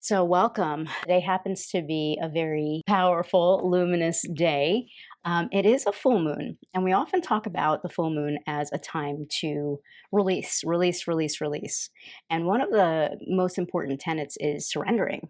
So, welcome. Today happens to be a very powerful, luminous day. It is a full moon, and we often talk about the full moon as a time to release, release, release, release. And one of the most important tenets is surrendering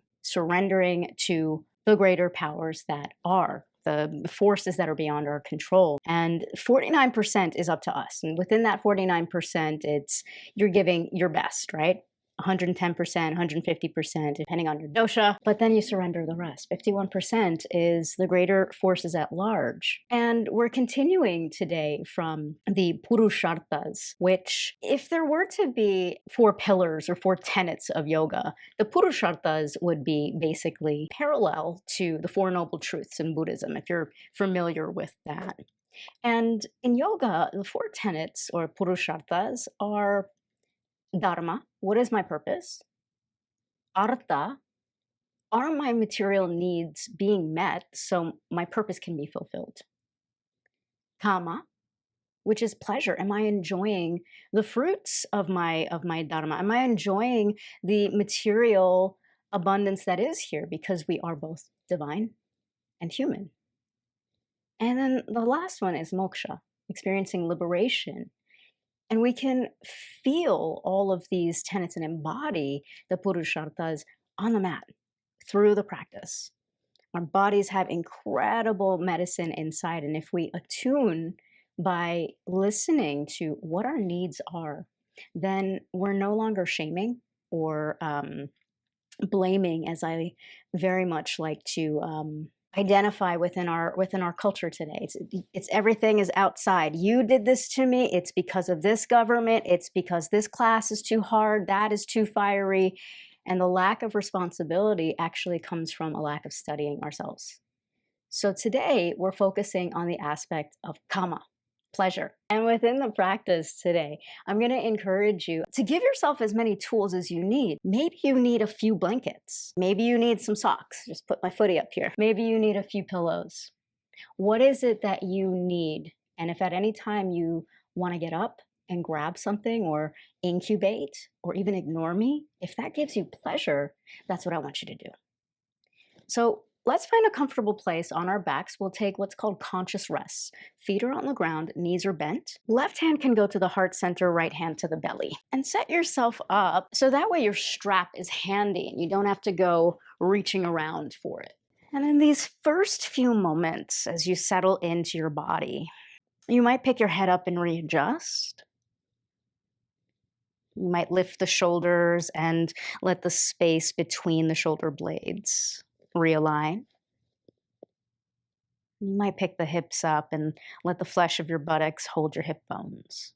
to the greater powers that are. The forces that are beyond our control. And 49% is up to us. And within that 49%, it's you're giving your best, right? 110%, 150%, depending on your dosha, but then you surrender the rest. 51% is the greater forces at large. And we're continuing today from the Purusharthas, which, if there were to be four pillars or four tenets of yoga, the Purusharthas would be basically parallel to the Four Noble Truths in Buddhism, if you're familiar with that. And in yoga, the four tenets or Purusharthas are Dharma, what is my purpose? Artha, are my material needs being met so my purpose can be fulfilled? Kama, which is pleasure. Am I enjoying the fruits of my dharma? Am I enjoying the material abundance that is here because we are both divine and human? And then the last one is moksha, experiencing liberation. And we can feel all of these tenets and embody the Purusharthas on the mat through the practice. Our bodies have incredible medicine inside. And if we attune by listening to what our needs are, then we're no longer shaming or blaming, as I very much like to identify within our culture today. It's everything is outside. You did this to me. It's because of this government. It's because this class is too hard. That is too fiery. And the lack of responsibility actually comes from a lack of studying ourselves. So today we're focusing on the aspect of kama, pleasure. And within the practice today, I'm going to encourage you to give yourself as many tools as you need. Maybe you need a few blankets. Maybe you need some socks. Just put my footy up here. Maybe you need a few pillows. What is it that you need? And if at any time you want to get up and grab something or incubate or even ignore me, if that gives you pleasure, that's what I want you to do. So let's find a comfortable place on our backs. We'll take what's called conscious rests. Feet are on the ground, knees are bent. Left hand can go to the heart center, right hand to the belly. And set yourself up so that way your strap is handy and you don't have to go reaching around for it. And in these first few moments, as you settle into your body, you might pick your head up and readjust. You might lift the shoulders and let the space between the shoulder blades realign. You might pick the hips up and let the flesh of your buttocks hold your hip bones.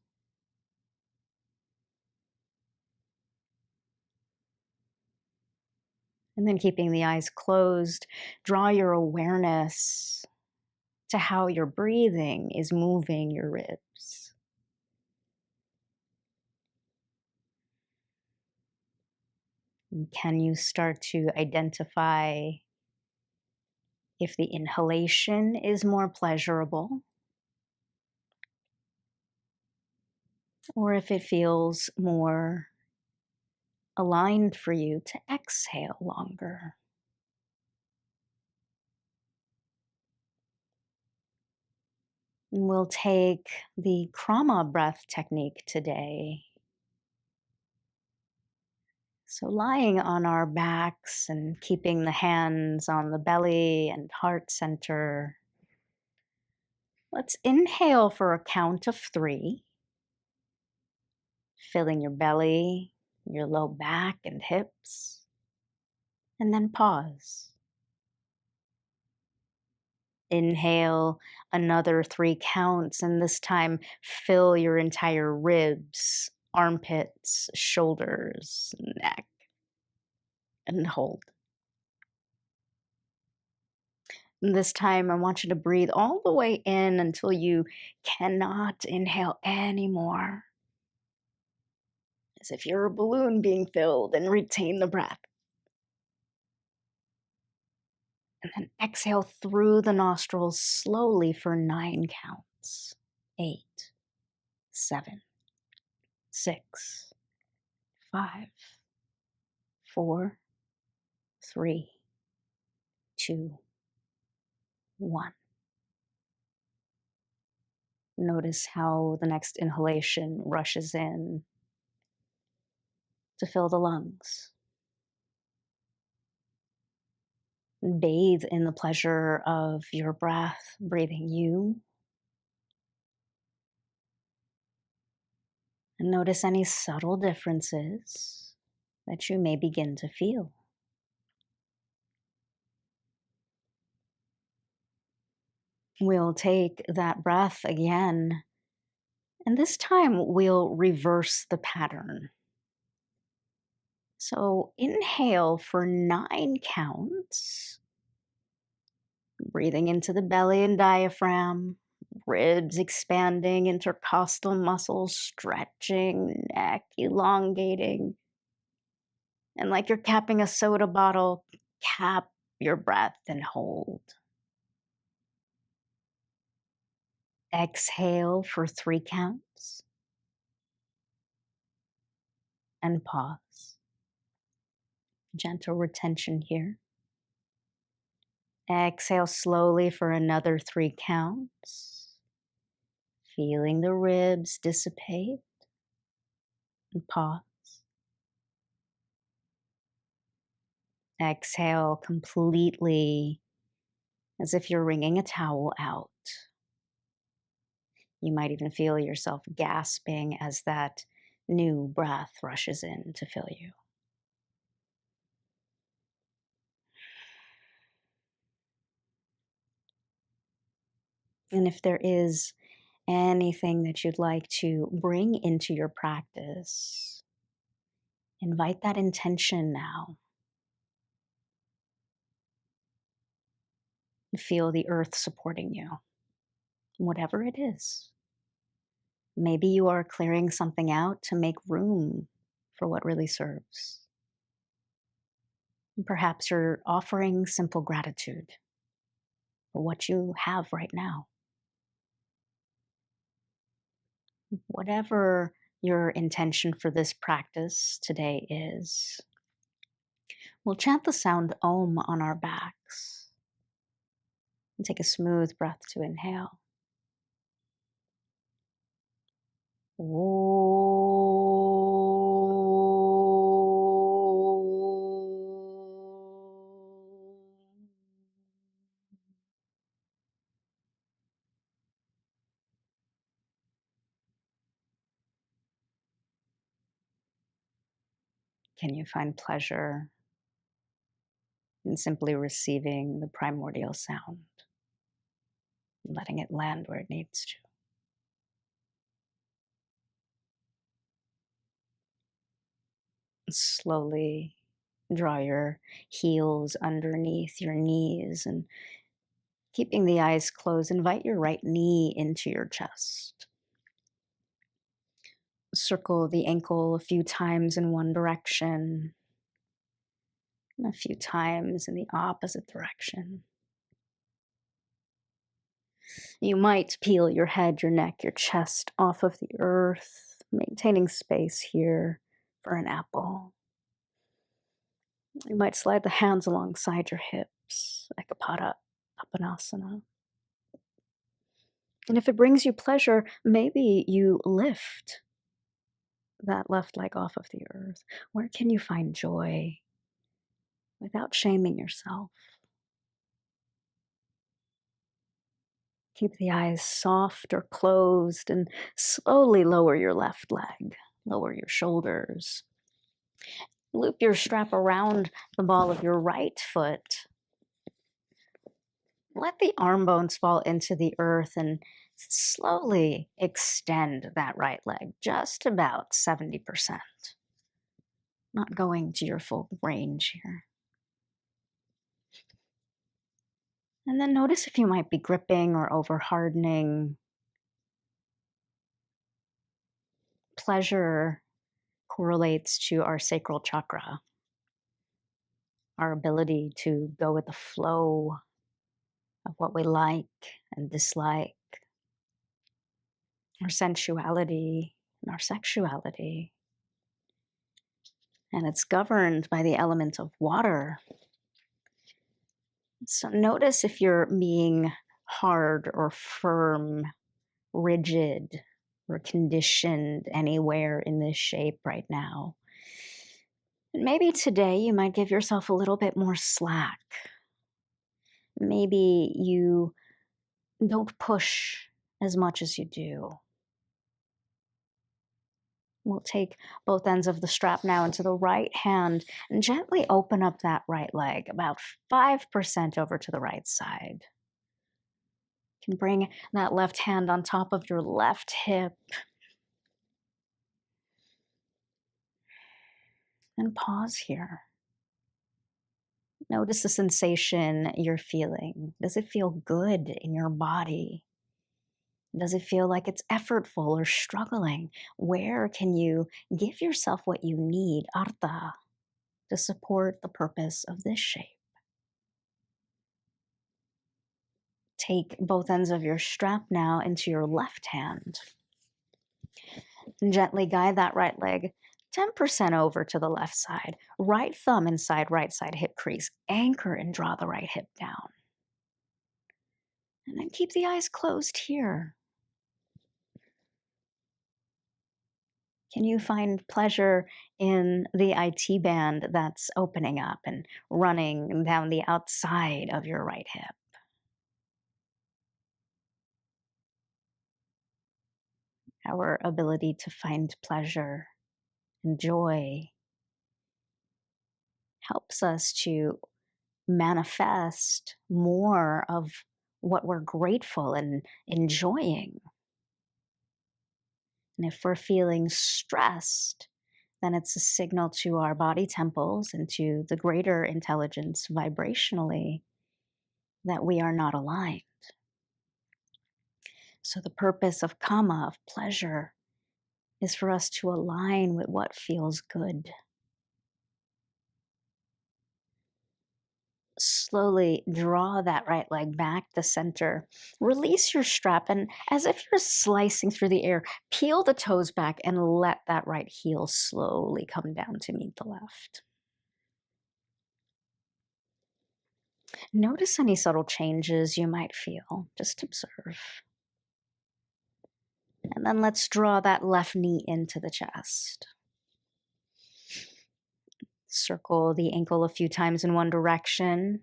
And then keeping the eyes closed, draw your awareness to how your breathing is moving your ribs. And can you start to identify if the inhalation is more pleasurable or if it feels more aligned for you to exhale longer? We'll take the Krama breath technique today. So lying on our backs and keeping the hands on the belly and heart center. Let's inhale for a count of 3, filling your belly, your low back and hips, and then pause. Inhale another 3 counts, and this time fill your entire ribs, armpits, shoulders, neck, and hold. And this time, I want you to breathe all the way in until you cannot inhale anymore, as if you're a balloon being filled, and retain the breath. And then exhale through the nostrils slowly for 9 counts. 8, 7, 6, 5, 4, 3, 2, 1. Notice how the next inhalation rushes in to fill the lungs. Bathe in the pleasure of your breath, breathing you. And notice any subtle differences that you may begin to feel. We'll take that breath again, and this time we'll reverse the pattern. So inhale for 9 counts, breathing into the belly and diaphragm, ribs expanding, intercostal muscles stretching, neck elongating. And like you're capping a soda bottle, cap your breath and hold. Exhale for 3 counts and pause. Gentle retention here. Exhale slowly for another 3 counts. Feeling the ribs dissipate and pause. Exhale completely as if you're wringing a towel out. You might even feel yourself gasping as that new breath rushes in to fill you. And if there is anything that you'd like to bring into your practice, invite that intention now. Feel the earth supporting you, whatever it is. Maybe you are clearing something out to make room for what really serves. Perhaps you're offering simple gratitude for what you have right now. Whatever your intention for this practice today is, we'll chant the sound Om on our backs. And take a smooth breath to inhale. Can you find pleasure in simply receiving the primordial sound, letting it land where it needs to? Slowly draw your heels underneath your knees and keeping the eyes closed, invite your right knee into your chest. Circle the ankle a few times in one direction and a few times in the opposite direction. You might peel your head, your neck, your chest off of the earth, maintaining space here for an apple. You might slide the hands alongside your hips, Ekapada Apanasana. And if it brings you pleasure, maybe you lift that left leg off of the earth. Where can you find joy without shaming yourself? Keep the eyes soft or closed and slowly lower your left leg. Lower your shoulders. Loop your strap around the ball of your right foot. Let the arm bones fall into the earth and slowly extend that right leg, just about 70%. Not going to your full range here. And then notice if you might be gripping or over-hardening. Pleasure correlates to our sacral chakra, our ability to go with the flow of what we like and dislike, our sensuality and our sexuality. And it's governed by the element of water, So notice if you're being hard or firm, rigid, or conditioned anywhere in this shape right now. And maybe today you might give yourself a little bit more slack. Maybe you don't push as much as you do. We'll take both ends of the strap now into the right hand and gently open up that right leg about 5% over to the right side. You can bring that left hand on top of your left hip and pause here. Notice the sensation you're feeling. Does it feel good in your body? Does it feel like it's effortful or struggling? Where can you give yourself what you need, artha, to support the purpose of this shape? Take both ends of your strap now into your left hand. And gently guide that right leg 10% over to the left side. Right thumb inside right side hip crease. Anchor and draw the right hip down. And then keep the eyes closed here. Can you find pleasure in the IT band that's opening up and running down the outside of your right hip? Our ability to find pleasure and joy helps us to manifest more of what we're grateful and enjoying. And if we're feeling stressed, then it's a signal to our body temples and to the greater intelligence vibrationally that we are not aligned. So the purpose of kama, of pleasure, is for us to align with what feels good. Slowly draw that right leg back to center. Release your strap, and as if you're slicing through the air, peel the toes back and let that right heel slowly come down to meet the left. Notice any subtle changes you might feel. Just observe. And then let's draw that left knee into the chest. Circle the ankle a few times in one direction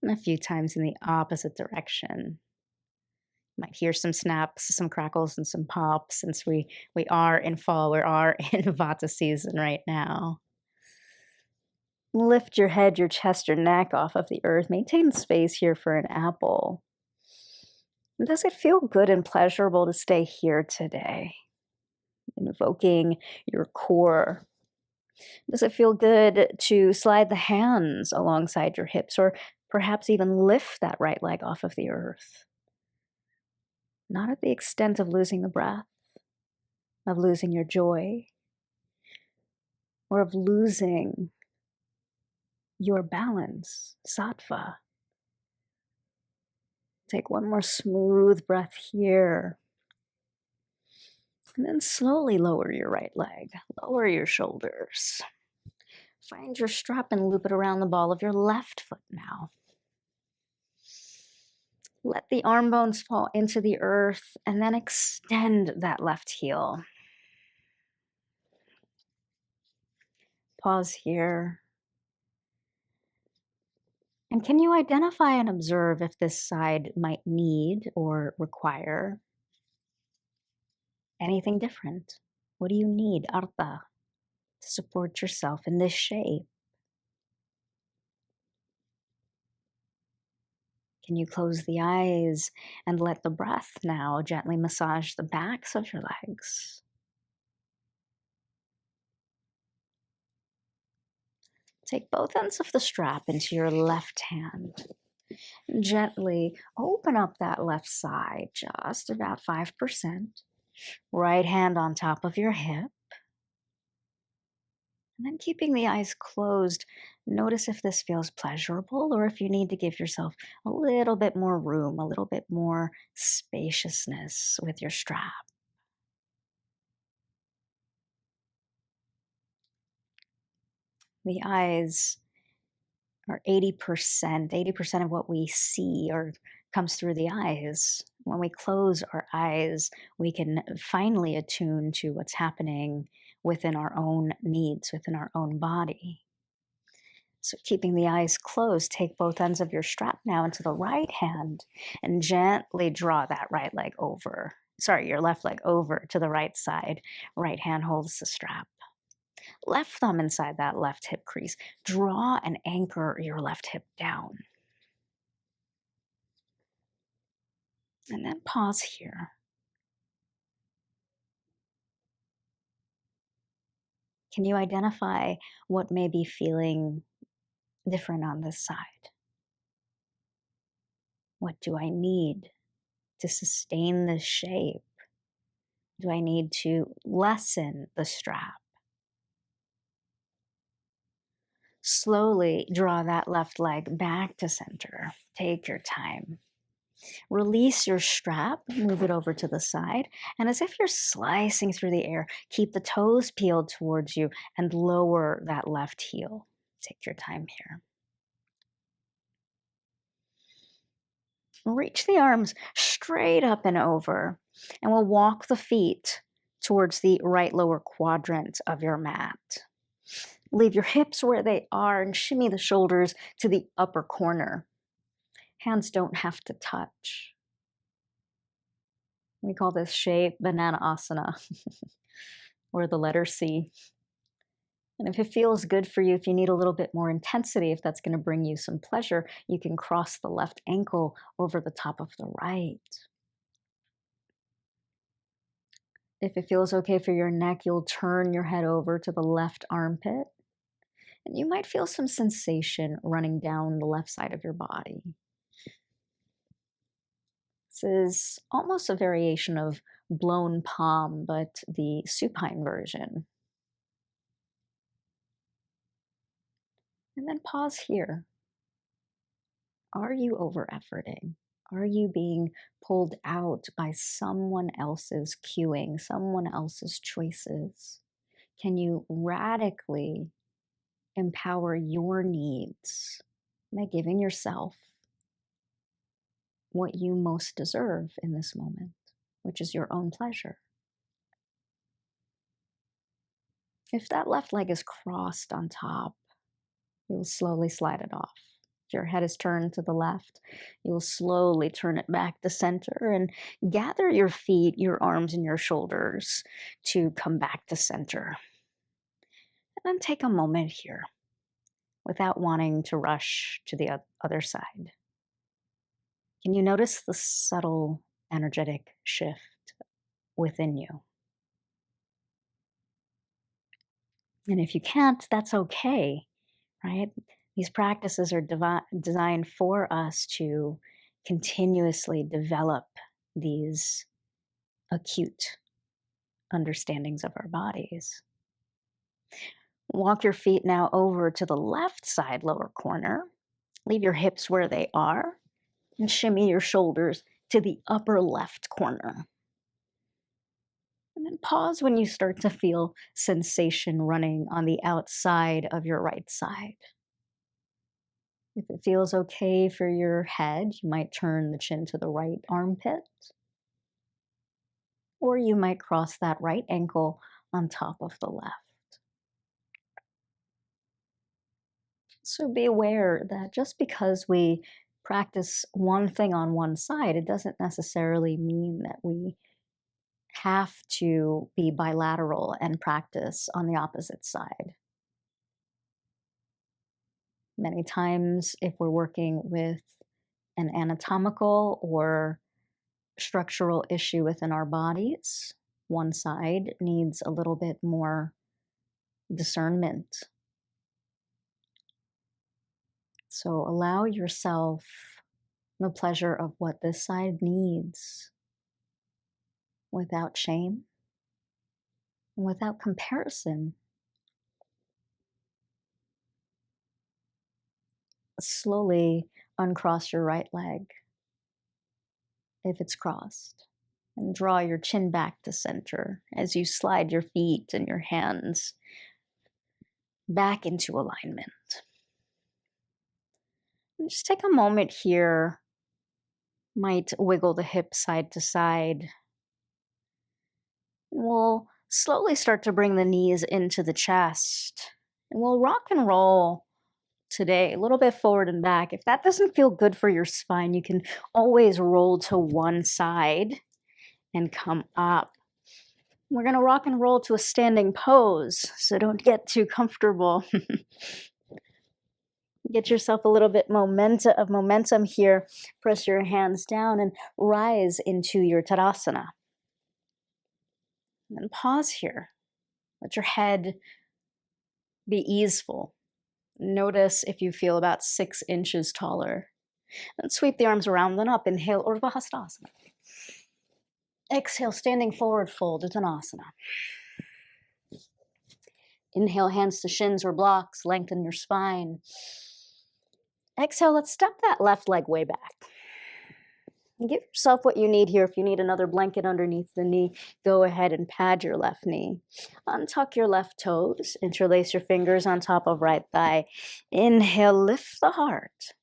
and a few times in the opposite direction. You might hear some snaps, some crackles, and some pops since we are in fall, we are in Vata-season right now. Lift your head, your chest, your neck off of the earth. Maintain space here for an apple. Does it feel good and pleasurable to stay here today? Invoking your core. Does it feel good to slide the hands alongside your hips or perhaps even lift that right leg off of the earth? Not at the extent of losing the breath, of losing your joy, or of losing your balance, sattva. Take one more smooth breath here. And then slowly lower your right leg, lower your shoulders. Find your strap and loop it around the ball of your left foot now. Let the arm bones fall into the earth and then extend that left heel. Pause here. And can you identify and observe if this side might need or require anything different? What do you need, artha, to support yourself in this shape? Can you close the eyes and let the breath now gently massage the backs of your legs? Take both ends of the strap into your left hand. Gently open up that left side, just about 5%. Right hand on top of your hip. And then keeping the eyes closed, notice if this feels pleasurable or if you need to give yourself a little bit more room, a little bit more spaciousness with your strap. The eyes or 80% of what we see or comes through the eyes. When we close our eyes, we can finally attune to what's happening within our own needs, within our own body. So keeping the eyes closed, take both ends of your strap now into the right hand and gently draw that right leg over. Sorry, your left leg over to the right side. Right hand holds the strap. Left thumb inside that left hip crease. Draw and anchor your left hip down. And then pause here. Can you identify what may be feeling different on this side? What do I need to sustain this shape? Do I need to lessen the strap? Slowly draw that left leg back to center. Take your time. Release your strap, move it over to the side, and as if you're slicing through the air, keep the toes peeled towards you and lower that left heel. Take your time here. Reach the arms straight up and over, and we'll walk the feet towards the right lower quadrant of your mat. Leave your hips where they are and shimmy the shoulders to the upper corner. Hands don't have to touch. We call this shape banana asana or the letter C. And if it feels good for you, if you need a little bit more intensity, if that's going to bring you some pleasure, you can cross the left ankle over the top of the right. If it feels okay for your neck, you'll turn your head over to the left armpit. And you might feel some sensation running down the left side of your body. This is almost a variation of blown palm, but the supine version. And then pause here. Are you over-efforting? Are you being pulled out by someone else's cueing, someone else's choices? Can you radically empower your needs by giving yourself what you most deserve in this moment, which is your own pleasure? If that left leg is crossed on top, you'll slowly slide it off. If your head is turned to the left, you'll slowly turn it back to center and gather your feet, your arms, and your shoulders to come back to center. And then take a moment here without wanting to rush to the other side. Can you notice the subtle energetic shift within you? And if you can't, that's okay, right? These practices are designed for us to continuously develop these acute understandings of our bodies. Walk your feet now over to the left side lower corner. Leave your hips where they are and shimmy your shoulders to the upper left corner. And then pause when you start to feel sensation running on the outside of your right side. If it feels okay for your head, you might turn the chin to the right armpit, or you might cross that right ankle on top of the left. So be aware that just because we practice one thing on one side, it doesn't necessarily mean that we have to be bilateral and practice on the opposite side. Many times, if we're working with an anatomical or structural issue within our bodies, one side needs a little bit more discernment. So allow yourself the pleasure of what this side needs without shame and without comparison. Slowly uncross your right leg if it's crossed, and draw your chin back to center as you slide your feet and your hands back into alignment. Just take a moment here. Might wiggle the hips side to side. We'll slowly start to bring the knees into the chest. And we'll rock and roll today, a little bit forward and back. If that doesn't feel good for your spine, you can always roll to one side and come up. We're going to rock and roll to a standing pose, so don't get too comfortable. Get yourself a little bit of momentum here. Press your hands down and rise into your Tadasana. And pause here. Let your head be easeful. Notice if you feel about 6 inches taller. And sweep the arms around and up. Inhale, Urdhva Hastasana. Exhale, standing forward fold, Uttanasana. Inhale, hands to shins or blocks, lengthen your spine. Exhale, let's step that left leg way back. And give yourself what you need here. If you need another blanket underneath the knee, go ahead and pad your left knee. Untuck your left toes, interlace your fingers on top of right thigh. Inhale, lift the heart.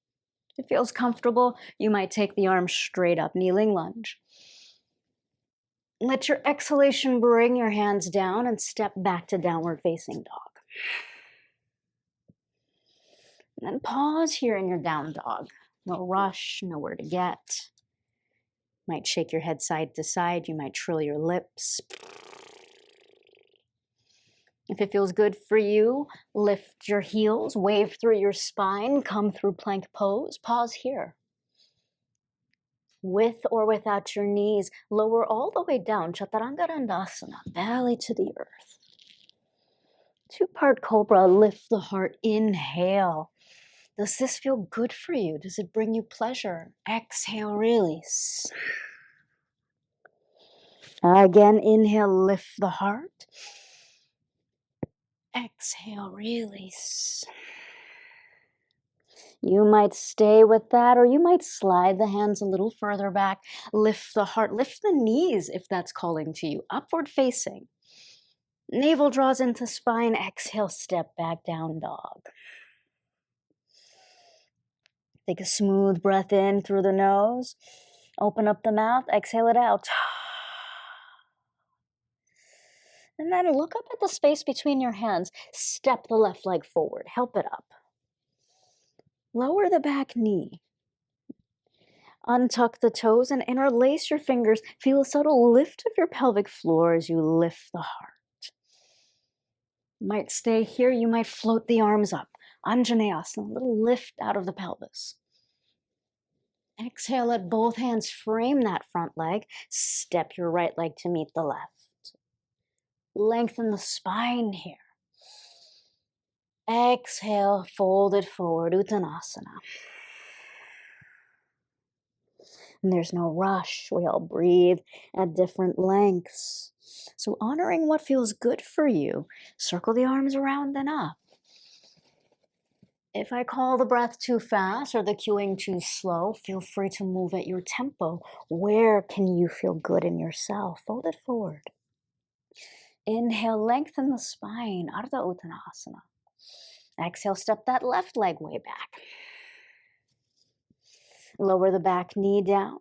If it feels comfortable, you might take the arms straight up, kneeling lunge. Let your exhalation bring your hands down and step back to downward facing dog. And then pause here in your down dog. No rush, nowhere to get. Might shake your head side to side. You might trill your lips. If it feels good for you, lift your heels, wave through your spine, come through plank pose. Pause here. With or without your knees, lower all the way down, Chaturanga Dandasana, belly to the earth. 2-part cobra, lift the heart, inhale. Does this feel good for you? Does it bring you pleasure? Exhale, release. Again, inhale, lift the heart. Exhale, release. You might stay with that, or you might slide the hands a little further back. Lift the heart, lift the knees if that's calling to you. Upward facing. Navel draws into spine. Exhale, step back, down dog. Take a smooth breath in through the nose. Open up the mouth, exhale it out. And then look up at the space between your hands. Step the left leg forward. Help it up. Lower the back knee. Untuck the toes and interlace your fingers. Feel a subtle lift of your pelvic floor as you lift the heart. You might stay here. You might float the arms up. Anjaneyasana, a little lift out of the pelvis. Exhale, let both hands frame that front leg. Step your right leg to meet the left. Lengthen the spine here. Exhale, fold it forward, Uttanasana. And there's no rush. We all breathe at different lengths. So honoring what feels good for you, circle the arms around and up. If I call the breath too fast or the cueing too slow, feel free to move at your tempo. Where can you feel good in yourself? Fold it forward. Inhale, lengthen the spine, Ardha Uttanasana. Exhale, step that left leg way back. Lower the back knee down.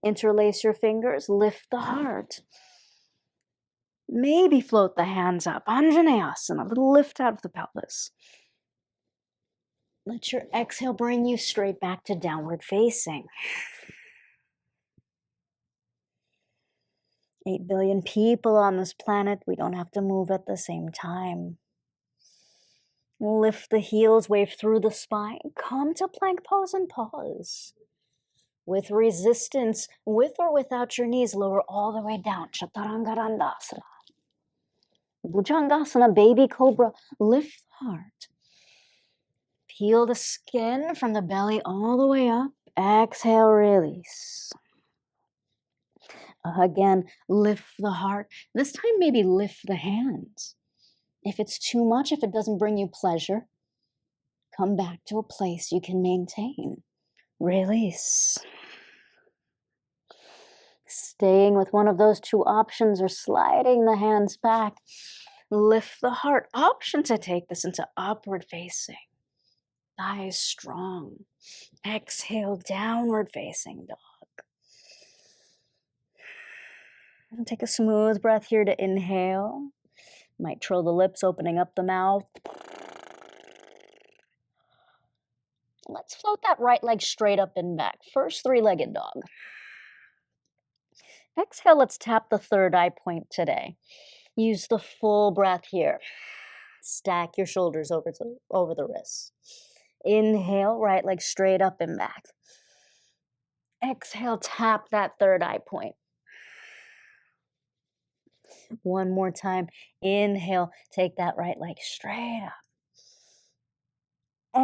Interlace your fingers, lift the heart. Maybe float the hands up, Anjaneyasana, a little lift out of the pelvis. Let your exhale bring you straight back to downward facing. 8 billion people on this planet. We don't have to move at the same time. Lift the heels, wave through the spine. Come to plank pose and pause. With resistance, with or without your knees, lower all the way down. Chaturanga Dandasana. Bhujangasana, baby cobra. Lift the heart. Peel the skin from the belly all the way up. Exhale, release. Again, lift the heart. This time, maybe lift the hands. If it's too much, if it doesn't bring you pleasure, come back to a place you can maintain. Release. Staying with one of those 2 options or sliding the hands back. Lift the heart. Option to take this into upward facing. thighs strong. Exhale, downward facing dog. And take a smooth breath here to inhale. Might trill the lips, opening up the mouth. Let's float that right leg straight up and back. First three-legged dog. Exhale, let's tap the third eye point today. Use the full breath here. Stack your shoulders over the wrists. Inhale, right leg straight up and back. Exhale, tap that third eye point. One more time. Inhale, take that right leg straight up.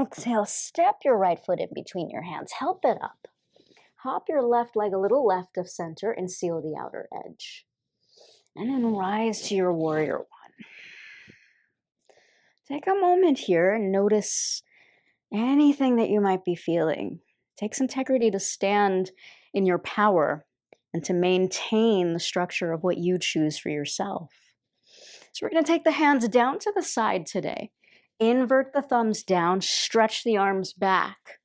Exhale, step your right foot in between your hands. Help it up. Hop your left leg a little left of center and seal the outer edge. And then rise to your warrior one. Take a moment here and notice anything that you might be feeling. It takes integrity to stand in your power and to maintain the structure of what you choose for yourself. So we're going to take the hands down to the side today. Invert the thumbs down, stretch the arms back.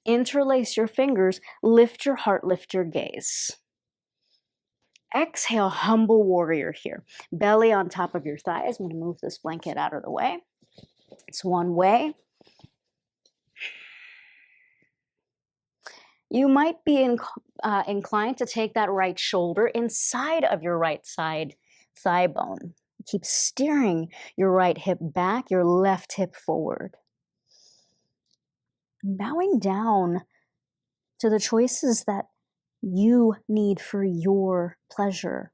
Interlace your fingers, lift your heart, lift your gaze. Exhale, humble warrior here. Belly on top of your thighs. I'm going to move this blanket out of the way. It's one way. You might be inclined to take that right shoulder inside of your right side thigh bone. Keep steering your right hip back, your left hip forward. Bowing down to the choices that you need for your pleasure.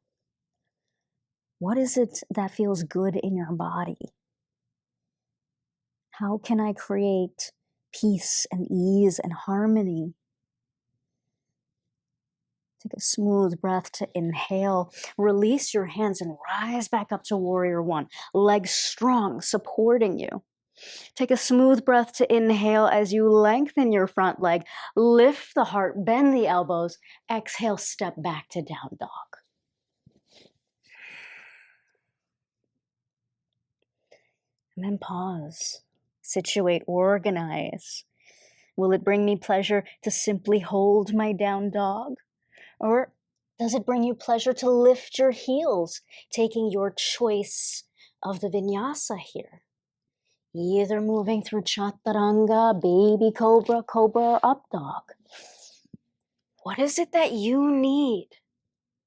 What is it that feels good in your body? How can I create peace and ease and harmony? Take a smooth breath to inhale. Release your hands and rise back up to warrior one. Legs strong, supporting you. Take a smooth breath to inhale as you lengthen your front leg. Lift the heart, bend the elbows. Exhale, step back to down dog. And then pause. Situate, organize. Will it bring me pleasure to simply hold my down dog? Or does it bring you pleasure to lift your heels, taking your choice of the vinyasa here? Either moving through chaturanga, baby cobra, cobra, or up dog. What is it that you need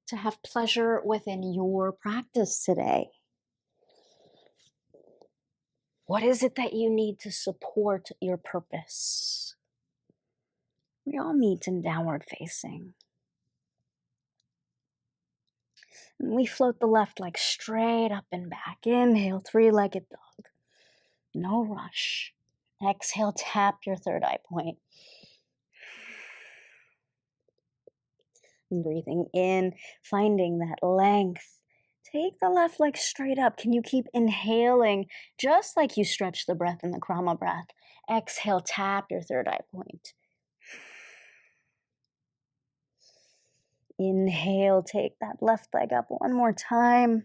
to have pleasure within your practice today? What is it that you need to support your purpose? We all meet in downward facing. And we float the left leg straight up and back. Inhale, three-legged dog. No rush. Exhale, tap your third eye point. Breathing in, finding that length. Take the left leg straight up. Can you keep inhaling just like you stretch the breath in the Krama breath? Exhale, tap your third eye point. Inhale, take that left leg up one more time.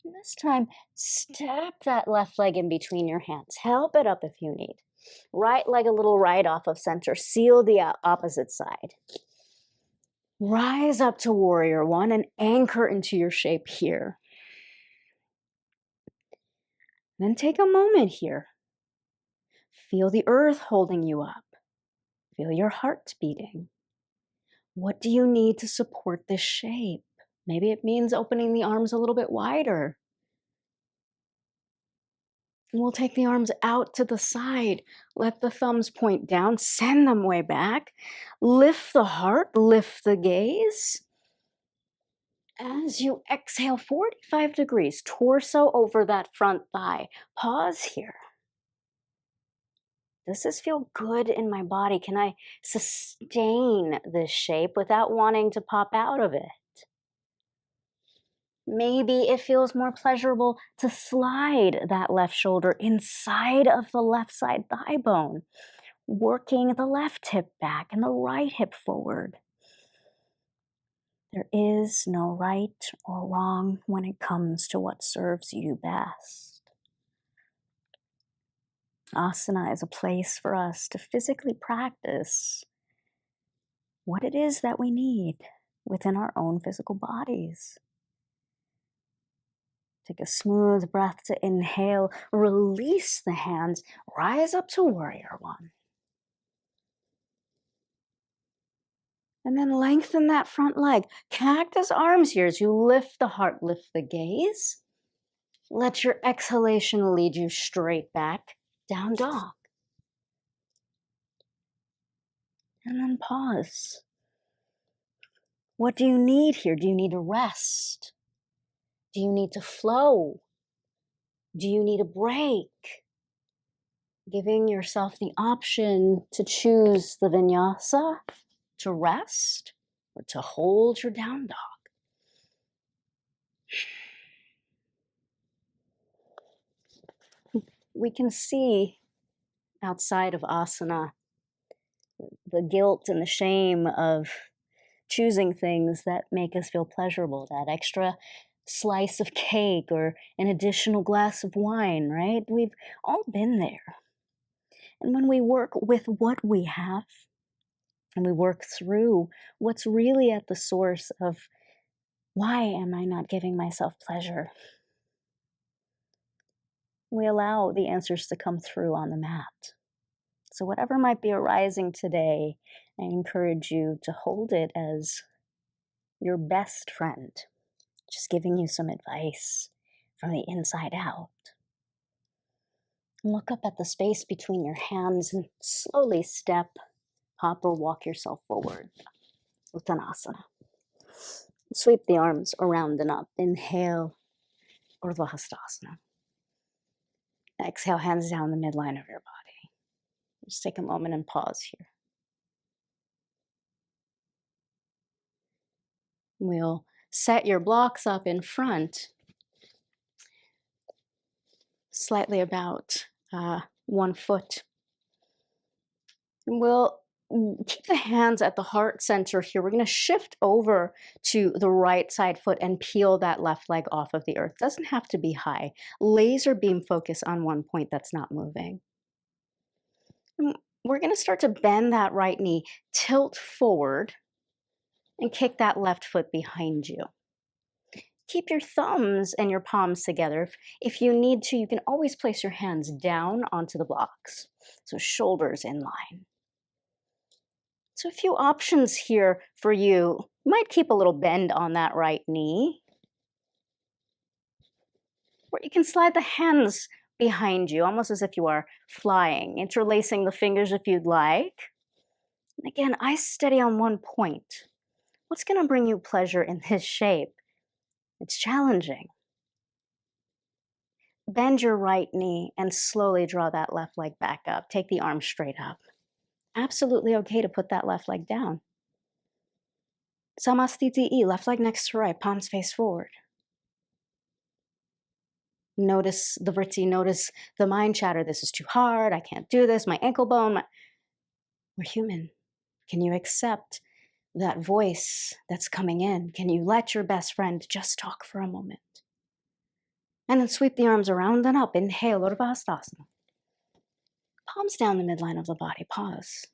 And this time, step that left leg in between your hands. Help it up if you need. Right leg a little right off of center. Seal the opposite side. Rise up to warrior one and anchor into your shape here. Then take a moment here. Feel the earth holding you up. Feel your heart beating. What do you need to support this shape? Maybe it means opening the arms a little bit wider. We'll take the arms out to the side. Let the thumbs point down. Send them way back. Lift the heart. Lift the gaze. As you exhale, 45 degrees, torso over that front thigh. Pause here. Does this feel good in my body? Can I sustain this shape without wanting to pop out of it? Maybe it feels more pleasurable to slide that left shoulder inside of the left side thigh bone, working the left hip back and the right hip forward. There is no right or wrong when it comes to what serves you best. Asana is a place for us to physically practice what it is that we need within our own physical bodies. Take a smooth breath to inhale, release the hands, rise up to warrior one. And then lengthen that front leg. Cactus arms here as you lift the heart, lift the gaze. Let your exhalation lead you straight back, down dog. And then pause. What do you need here? Do you need to rest? Do you need to flow? Do you need a break? Giving yourself the option to choose the vinyasa, to rest, or to hold your down dog. We can see outside of asana the guilt and the shame of choosing things that make us feel pleasurable, that extra slice of cake or an additional glass of wine, right? We've all been there. And when we work with what we have, and we work through what's really at the source of why am I not giving myself pleasure, we allow the answers to come through on the mat. So whatever might be arising today, I encourage you to hold it as your best friend, just giving you some advice from the inside out. Look up at the space between your hands and slowly step, hop, or walk yourself forward. Uttanasana. Sweep the arms around and up. Inhale, Urdhva Hastasana. Exhale, hands down the midline of your body. Just take a moment and pause here. We'll set your blocks up in front, slightly about 1 foot. And we'll keep the hands at the heart center here. We're going to shift over to the right side foot and peel that left leg off of the earth. Doesn't have to be high. Laser beam focus on one point that's not moving. And we're going to start to bend that right knee, tilt forward, and kick that left foot behind you. Keep your thumbs and your palms together. If you need to, you can always place your hands down onto the blocks. So shoulders in line. So a few options here for you. You might keep a little bend on that right knee. Or you can slide the hands behind you, almost as if you are flying, interlacing the fingers if you'd like. And again, eyes steady on one point. What's going to bring you pleasure in this shape? It's challenging. Bend your right knee and slowly draw that left leg back up. Take the arm straight up. Absolutely okay to put that left leg down. Samastiti'i, left leg next to right, palms face forward. Notice the vritti, notice the mind chatter. This is too hard, I can't do this, my ankle bone. We're human. Can you accept that voice that's coming in? Can you let your best friend just talk for a moment? And then sweep the arms around and up. Inhale, Urdhva Hastasana. Palms down the midline of the body, pause.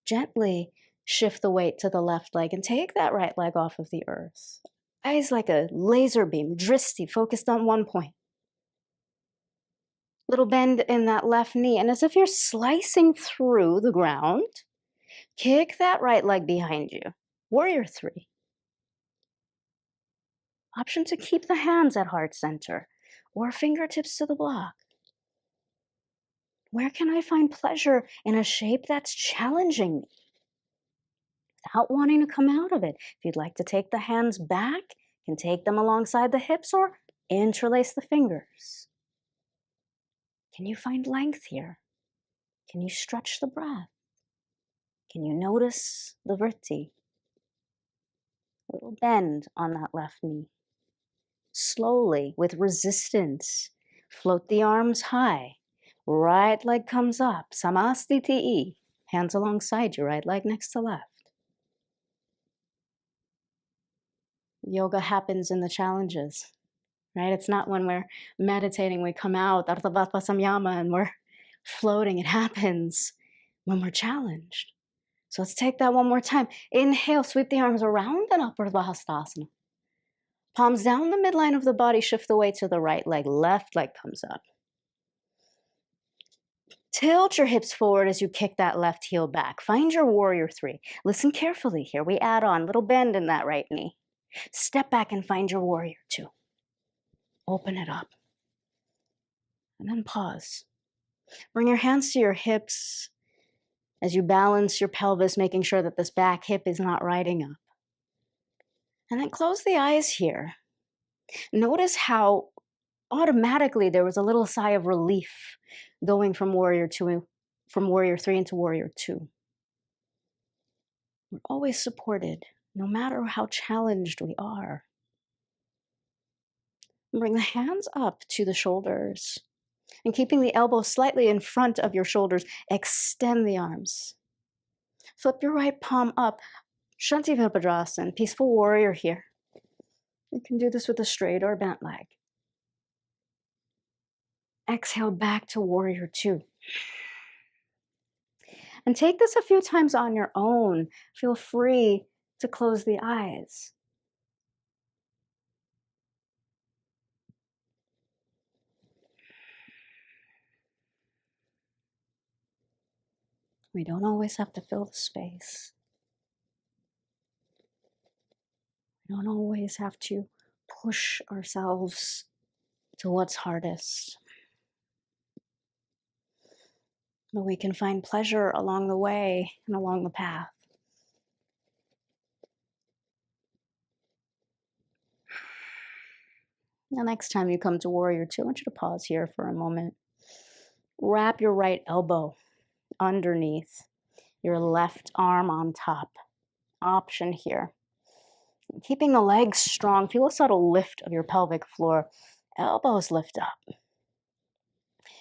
Gently shift the weight to the left leg and take that right leg off of the earth. Eyes like a laser beam, dristi, focused on one point. Little bend in that left knee, and as if you're slicing through the ground, kick that right leg behind you. Warrior 3. Option to keep the hands at heart center or fingertips to the block. Where can I find pleasure in a shape that's challenging me without wanting to come out of it? If you'd like to take the hands back, you can take them alongside the hips or interlace the fingers. Can you find length here? Can you stretch the breath? Can you notice the vritti? A little bend on that left knee. Slowly, with resistance, float the arms high. Right leg comes up. Samastiti'i. Hands alongside you, right leg next to left. Yoga happens in the challenges, right? It's not when we're meditating, we come out, and we're floating. It happens when we're challenged. So let's take that one more time. Inhale, sweep the arms around and upward Bahastasana. Palms down the midline of the body, shift the weight to the right leg, left leg comes up. Tilt your hips forward as you kick that left heel back. Find your warrior three. Listen carefully here. We add on a little bend in that right knee. Step back and find your warrior two. Open it up. And then pause. Bring your hands to your hips as you balance your pelvis, making sure that this back hip is not riding up. And then close the eyes here. Notice how automatically there was a little sigh of relief going from warrior three into warrior two. We're always supported, no matter how challenged we are. Bring the hands up to the shoulders. And keeping the elbows slightly in front of your shoulders, extend the arms. Flip your right palm up. Shanti Virabhadrasana, peaceful warrior here. You can do this with a straight or bent leg. Exhale back to warrior two. And take this a few times on your own. Feel free to close the eyes. We don't always have to fill the space. We don't always have to push ourselves to what's hardest. But we can find pleasure along the way and along the path. The next time you come to warrior two, I want you to pause here for a moment. Wrap your right elbow underneath your left arm on top. Option here. Keeping the legs strong, feel a subtle lift of your pelvic floor. Elbows lift up.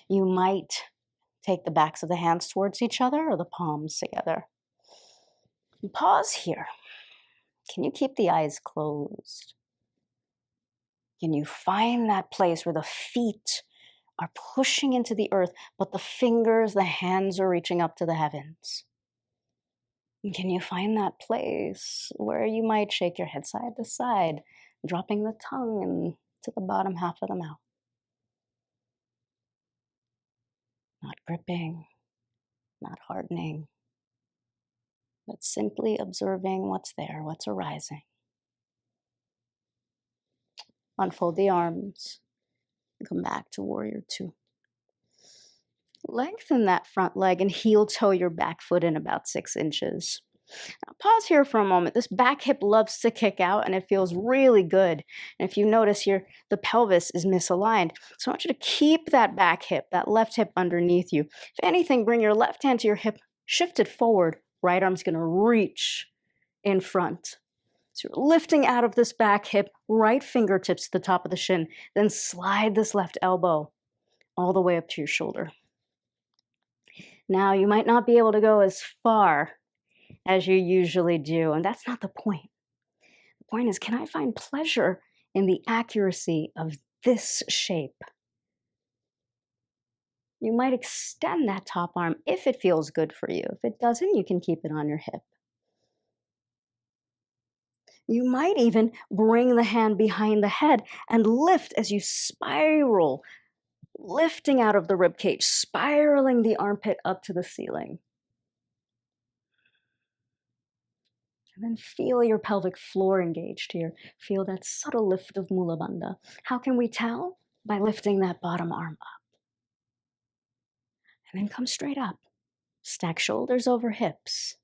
You might take the backs of the hands towards each other or the palms together. And pause here. Can you keep the eyes closed? Can you find that place where the feet are pushing into the earth, but the fingers, the hands are reaching up to the heavens? And can you find that place where you might shake your head side to side, dropping the tongue into the bottom half of the mouth? Not gripping, not hardening, but simply observing what's there, what's arising. Unfold the arms and come back to warrior two. Lengthen that front leg and heel toe your back foot in about 6 inches. Now pause here for a moment. This back hip loves to kick out and it feels really good. And if you notice here, the pelvis is misaligned. So I want you to keep that back hip, that left hip underneath you. If anything, bring your left hand to your hip, shift it forward. Right arm's gonna reach in front. So you're lifting out of this back hip, right fingertips to the top of the shin, then slide this left elbow all the way up to your shoulder. Now, you might not be able to go as far as you usually do, and that's not the point. The point is, can I find pleasure in the accuracy of this shape? You might extend that top arm if it feels good for you. If it doesn't, you can keep it on your hip. You might even bring the hand behind the head and lift as you spiral, lifting out of the rib cage, spiraling the armpit up to the ceiling. And then feel your pelvic floor engaged here. Feel that subtle lift of Mula Bandha. How can we tell? By lifting that bottom arm up. And then come straight up. Stack shoulders over hips.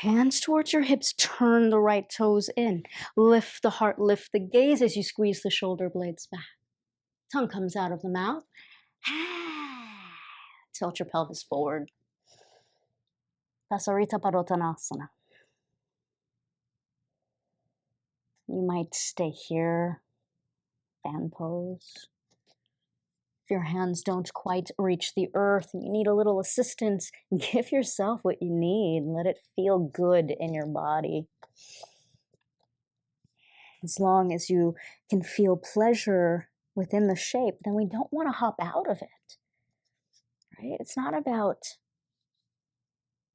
Hands towards your hips, turn the right toes in. Lift the heart, lift the gaze as you squeeze the shoulder blades back. Tongue comes out of the mouth. Tilt your pelvis forward. Tasarita Padottanasana. You might stay here, fan pose. If your hands don't quite reach the earth and you need a little assistance, give yourself what you need. Let it feel good in your body. As long as you can feel pleasure within the shape, then we don't want to hop out of it, right? It's not about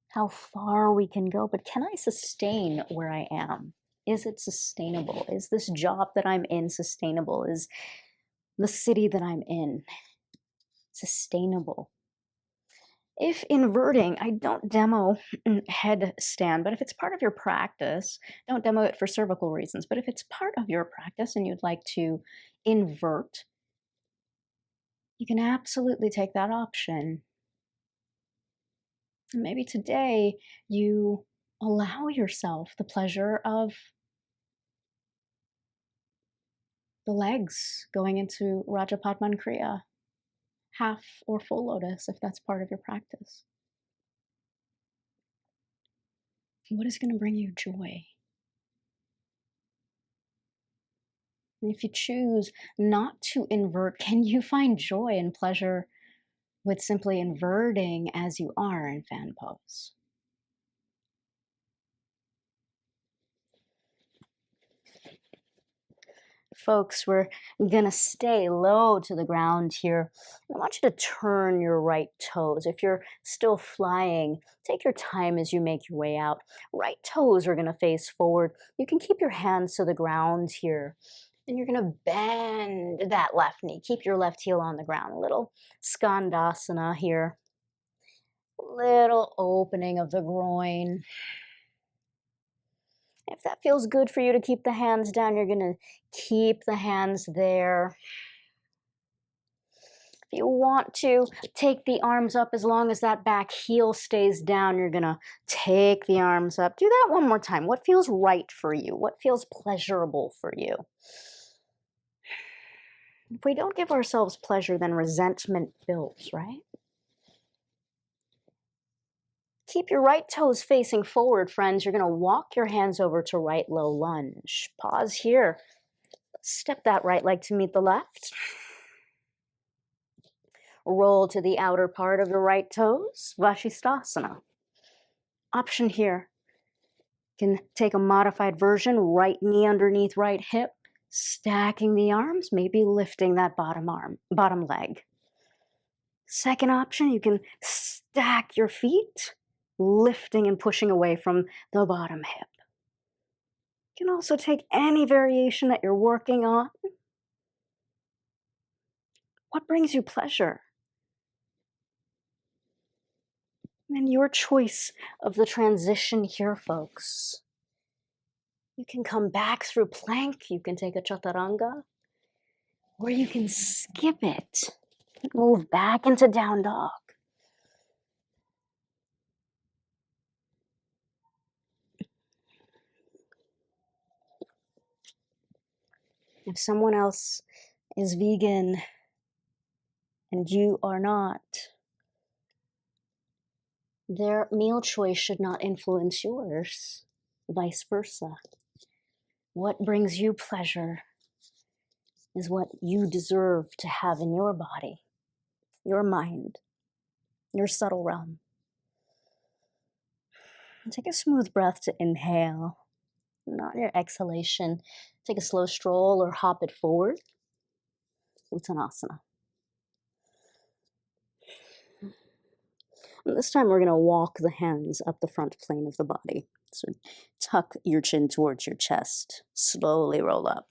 how far we can go, but can I sustain where I am? Is it sustainable? Is this job that I'm in sustainable? Is the city that I'm in sustainable? If inverting, I don't demo headstand, but if it's part of your practice, don't demo it for cervical reasons. But if it's part of your practice and you'd like to invert, you can absolutely take that option. And maybe today you allow yourself the pleasure of the legs going into 𝗔𝗿𝘁𝘀𝘁𝘀, half or full lotus if that's part of your practice. What is going to bring you joy? And if you choose not to invert, can you find joy and pleasure with simply inverting as you are in fan pose? Folks, we're gonna stay low to the ground here. I want you to turn your right toes. If you're still flying, take your time as you make your way out. Right toes are gonna face forward. You can keep your hands to the ground here. And you're gonna bend that left knee. Keep your left heel on the ground. A little skandasana here. Little opening of the groin. If that feels good for you to keep the hands down, you're going to keep the hands there. If you want to take the arms up, as long as that back heel stays down, you're going to take the arms up. Do that one more time. What feels right for you? What feels pleasurable for you? If we don't give ourselves pleasure, then resentment builds, right? Keep your right toes facing forward, friends. You're going to walk your hands over to right low lunge. Pause here. Step that right leg to meet the left. Roll to the outer part of your right toes, Vashisthasana. Option here. You can take a modified version, right knee underneath right hip, stacking the arms, maybe lifting that bottom leg. Second option, you can stack your feet, lifting and pushing away from the bottom hip. You can also take any variation that you're working on. What brings you pleasure? And your choice of the transition here, folks. You can come back through plank, you can take a chaturanga, or you can skip it, move back into down dog. If someone else is vegan and you are not, their meal choice should not influence yours, vice versa. What brings you pleasure is what you deserve to have in your body, your mind, your subtle realm. And take a smooth breath to inhale. And on your exhalation, take a slow stroll or hop it forward. Uttanasana. And this time we're going to walk the hands up the front plane of the body. So tuck your chin towards your chest. Slowly roll up.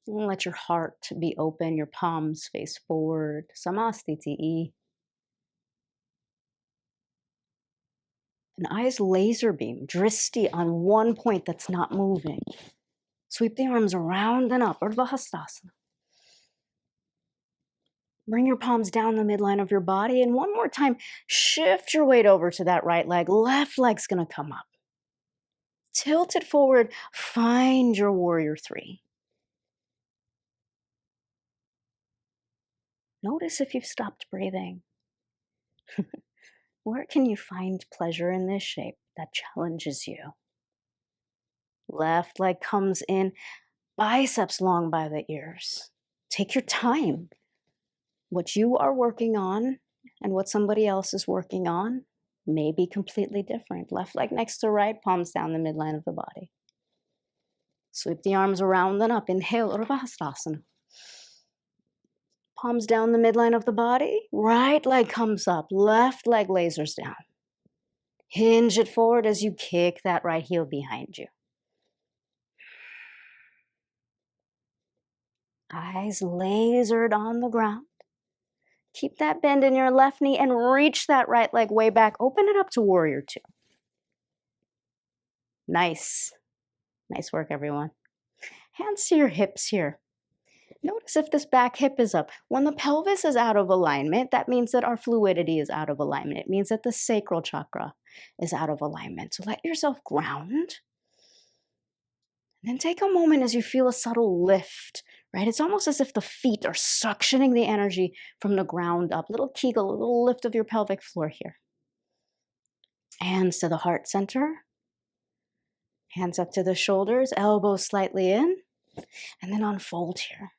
And let your heart be open, your palms face forward. Samastiti. And eyes laser beam, dristi on one point that's not moving. Sweep the arms around and up, Urdhva Hastasana. Bring your palms down the midline of your body. And one more time, shift your weight over to that right leg. Left leg's going to come up. Tilt it forward. Find your warrior three. Notice if you've stopped breathing. Where can you find pleasure in this shape that challenges you? Left leg comes in, biceps long by the ears. Take your time. What you are working on and what somebody else is working on, may be completely different. Left leg next to right, palms down the midline of the body. Sweep the arms around and up. Inhale, Urdhva. Palms down the midline of the body. Right leg comes up. Left leg lasers down. Hinge it forward as you kick that right heel behind you. Eyes lasered on the ground. Keep that bend in your left knee and reach that right leg way back. Open it up to warrior two. Nice. Nice work, everyone. Hands to your hips here. Notice if this back hip is up. When the pelvis is out of alignment, that means that our fluidity is out of alignment. It means that the sacral chakra is out of alignment. So let yourself ground. And then take a moment as you feel a subtle lift, right? It's almost as if the feet are suctioning the energy from the ground up. Little kegel, a little lift of your pelvic floor here. Hands to the heart center. Hands up to the shoulders, elbows slightly in, and then unfold here.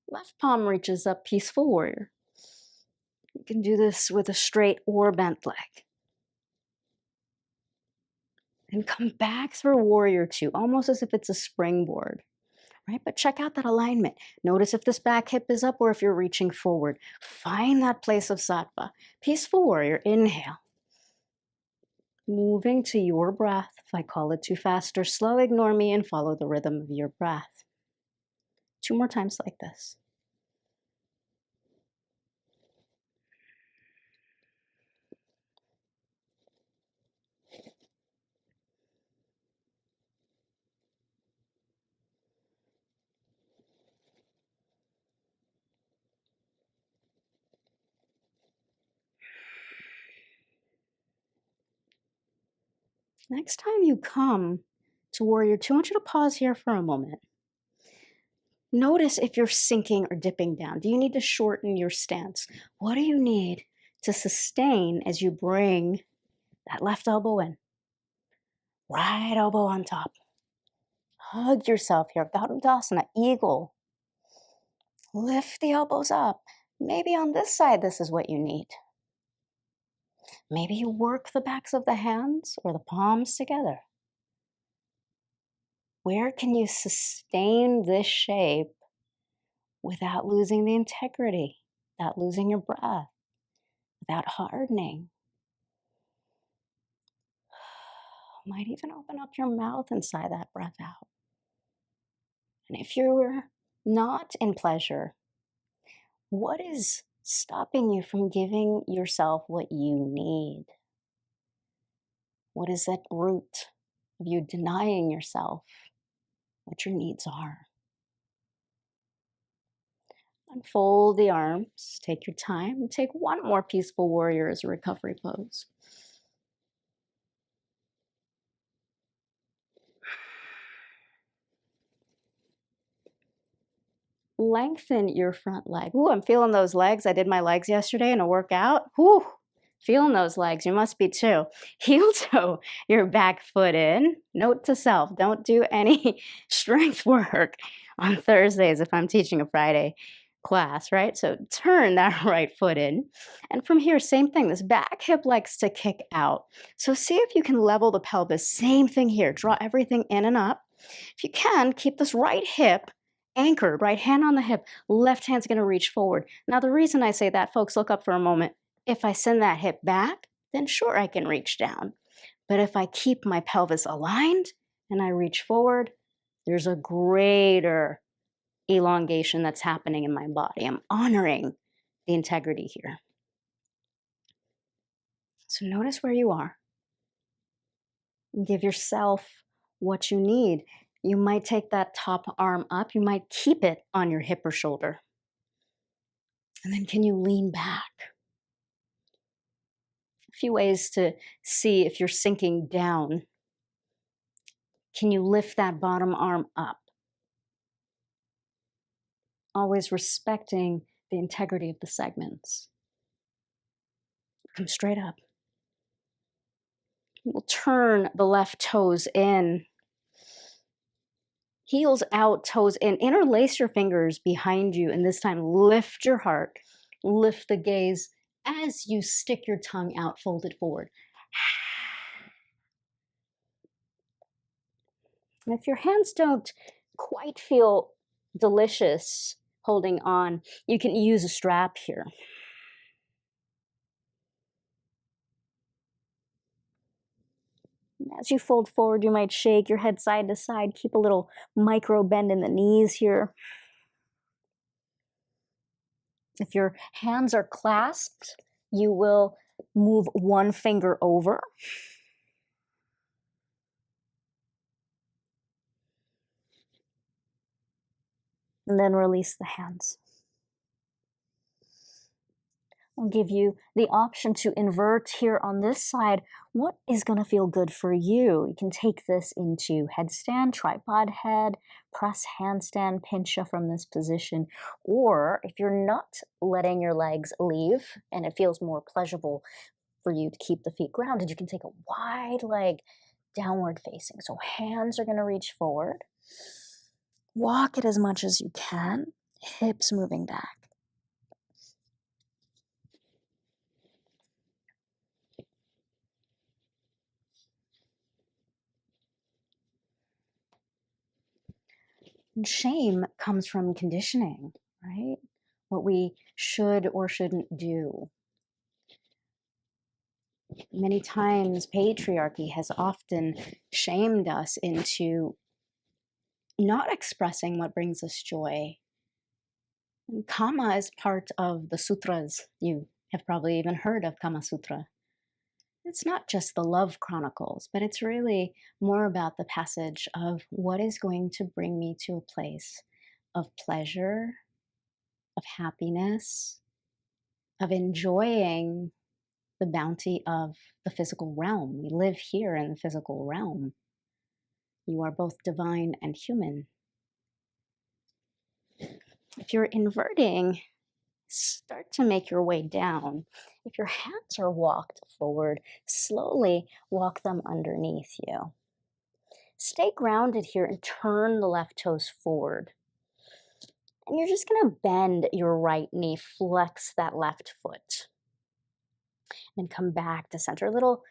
Left palm reaches up, peaceful warrior. You can do this with a straight or bent leg. And come back through warrior two, almost as if it's a springboard, right? But check out that alignment. Notice if this back hip is up or if you're reaching forward. Find that place of sattva. Peaceful warrior, inhale. Moving to your breath. If I call it too fast or slow, ignore me and follow the rhythm of your breath. 2 more times like this. Next time you come to warrior two, I want you to pause here for a moment. Notice if you're sinking or dipping down. Do you need to shorten your stance? What do you need to sustain as you bring that left elbow in? Right elbow on top. Hug yourself here. Vatadasana, eagle. Lift the elbows up. Maybe on this side, this is what you need. Maybe you work the backs of the hands or the palms together. Where can you sustain this shape without losing the integrity, without losing your breath, without hardening? Might even open up your mouth and sigh that breath out. And if you're not in pleasure, what is stopping you from giving yourself what you need? What is that root of you denying yourself what your needs are? Unfold the arms, take your time, and take one more peaceful warrior as a recovery pose. Lengthen your front leg. Ooh, I'm feeling those legs. I did my legs yesterday in a workout. Ooh, feeling those legs. You must be too. Heel toe your back foot in. Note to self, don't do any strength work on Thursdays if I'm teaching a Friday class, right? So turn that right foot in. And from here, same thing. This back hip likes to kick out. So see if you can level the pelvis. Same thing here. Draw everything in and up. If you can, keep this right hip anchored, right hand on the hip, left hand's gonna reach forward. Now the reason I say that, folks, look up for a moment. If I send that hip back, then sure I can reach down. But if I keep my pelvis aligned and I reach forward, there's a greater elongation that's happening in my body. I'm honoring the integrity here. So notice where you are. And give yourself what you need. You might take that top arm up. You might keep it on your hip or shoulder. And then can you lean back? A few ways to see if you're sinking down. Can you lift that bottom arm up? Always respecting the integrity of the segments. Come straight up. We'll turn the left toes in. Heels out, toes in. Interlace your fingers behind you, and this time lift your heart. Lift the gaze as you stick your tongue out, fold it forward. And if your hands don't quite feel delicious holding on, you can use a strap here. As you fold forward, you might shake your head side to side, keep a little micro bend in the knees here. If your hands are clasped, you will move one finger over. And then release the hands. I'll give you the option to invert here on this side. What is going to feel good for you? You can take this into headstand, tripod head, press handstand, pincha from this position. Or if you're not letting your legs leave and it feels more pleasurable for you to keep the feet grounded, you can take a wide leg downward facing. So hands are going to reach forward. Walk it as much as you can, hips moving back. And shame comes from conditioning, right? What we should or shouldn't do. Many times, patriarchy has often shamed us into not expressing what brings us joy. And Kama is part of the sutras. You have probably even heard of Kama Sutra. It's not just the love chronicles, but it's really more about the passage of what is going to bring me to a place of pleasure, of happiness, of enjoying the bounty of the physical realm. We live here in the physical realm. You are both divine and human. If you're inverting, start to make your way down. If your hands are walked forward, slowly walk them underneath you. Stay grounded here and turn the left toes forward. And you're just going to bend your right knee, flex that left foot. And come back to center. A little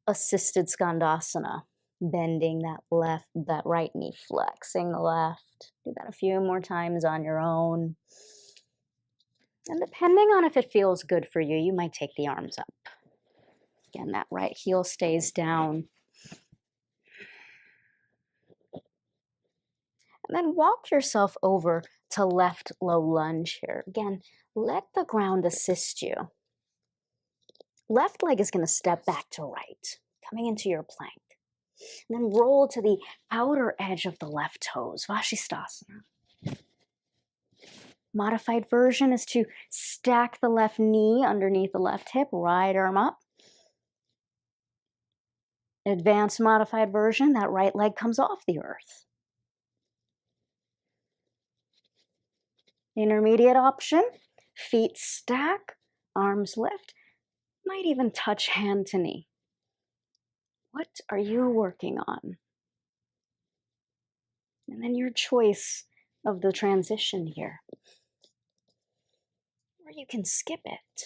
assisted skandasana, bending that right knee, flexing the left. Do that a few more times on your own. And depending on if it feels good for you, you might take the arms up. Again, that right heel stays down. And then walk yourself over to left low lunge here. Again, let the ground assist you. Left leg is going to step back to right, coming into your plank. And then roll to the outer edge of the left toes, Vashisthasana. Modified version is to stack the left knee underneath the left hip, right arm up. Advanced modified version, that right leg comes off the earth. Intermediate option, feet stack, arms lift, might even touch hand to knee. What are you working on? And then your choice of the transition here. Or you can skip it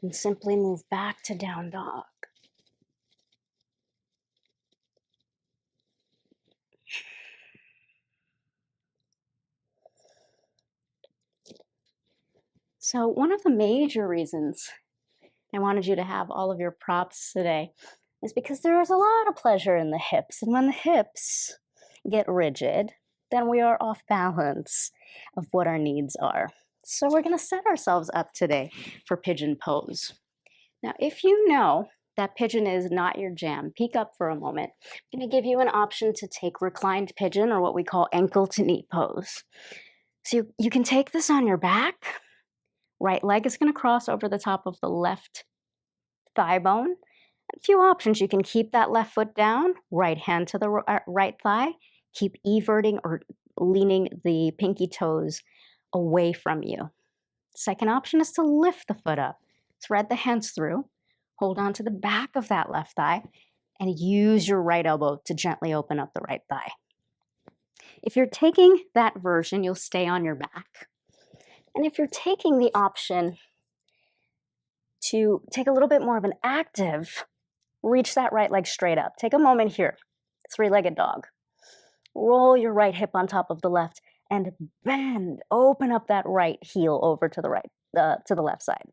and simply move back to down dog. So one of the major reasons I wanted you to have all of your props today is because there is a lot of pleasure in the hips. And when the hips get rigid, then we are off balance of what our needs are. So we're going to set ourselves up today for pigeon pose. Now, if you know that pigeon is not your jam, peek up for a moment. I'm going to give you an option to take reclined pigeon, or what we call ankle to knee pose. So you can take this on your back. Right leg is going to cross over the top of the left thigh bone. A few options. You can keep that left foot down, right hand to the right thigh, keep everting or leaning the pinky toes away from you. Second option is to lift the foot up. Thread the hands through, hold on to the back of that left thigh, and use your right elbow to gently open up the right thigh. If you're taking that version, you'll stay on your back. And if you're taking the option to take a little bit more of an active, reach that right leg straight up. Take a moment here, three-legged dog. Roll your right hip on top of the left and bend, open up that right heel over to the right, to the left side.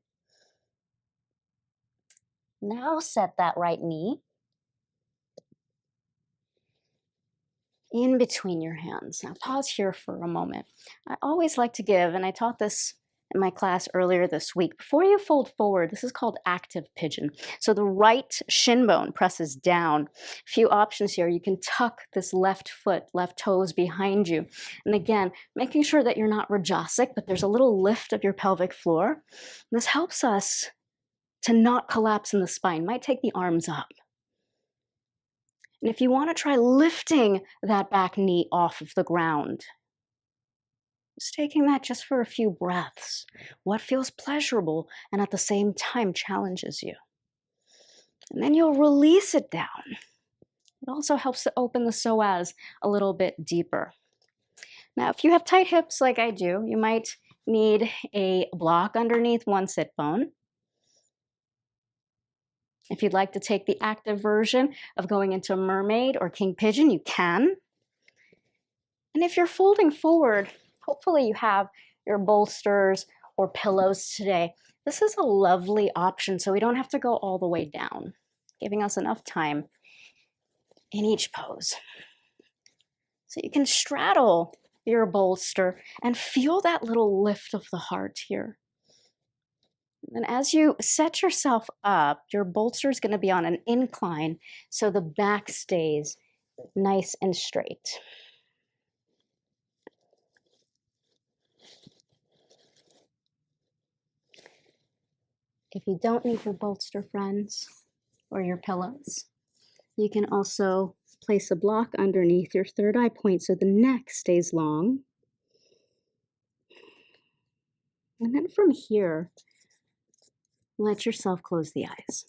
Now set that right knee in between your hands. Now pause here for a moment. I always like to give, and I taught this in my class earlier this week, before you fold forward, this is called active pigeon. So the right shin bone presses down. A few options here. You can tuck this left foot, left toes behind you. And again, making sure that you're not rajasic, but there's a little lift of your pelvic floor. This helps us to not collapse in the spine. Might take the arms up. And if you want to try lifting that back knee off of the ground, just taking that just for a few breaths, what feels pleasurable and at the same time challenges you. And then you'll release it down. It also helps to open the psoas a little bit deeper. Now, if you have tight hips like I do, you might need a block underneath one sit bone. If you'd like to take the active version of going into mermaid or king pigeon, you can. And if you're folding forward, hopefully you have your bolsters or pillows today. This is a lovely option, so we don't have to go all the way down, giving us enough time in each pose. So you can straddle your bolster and feel that little lift of the heart here. And as you set yourself up, your bolster is going to be on an incline, so the back stays nice and straight. If you don't need your bolster, friends, or your pillows, you can also place a block underneath your third eye point so the neck stays long. And then from here, let yourself close the eyes.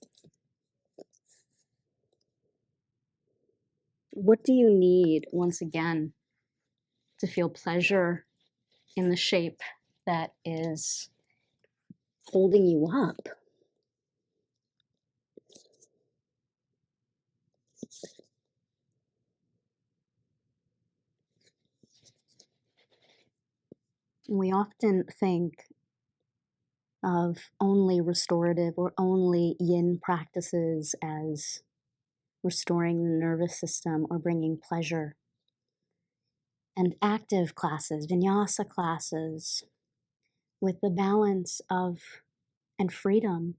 What do you need, once again, to feel pleasure in the shape that is holding you up? We often think of only restorative or only yin practices as restoring the nervous system or bringing pleasure. And active classes, vinyasa classes, with the balance of and freedom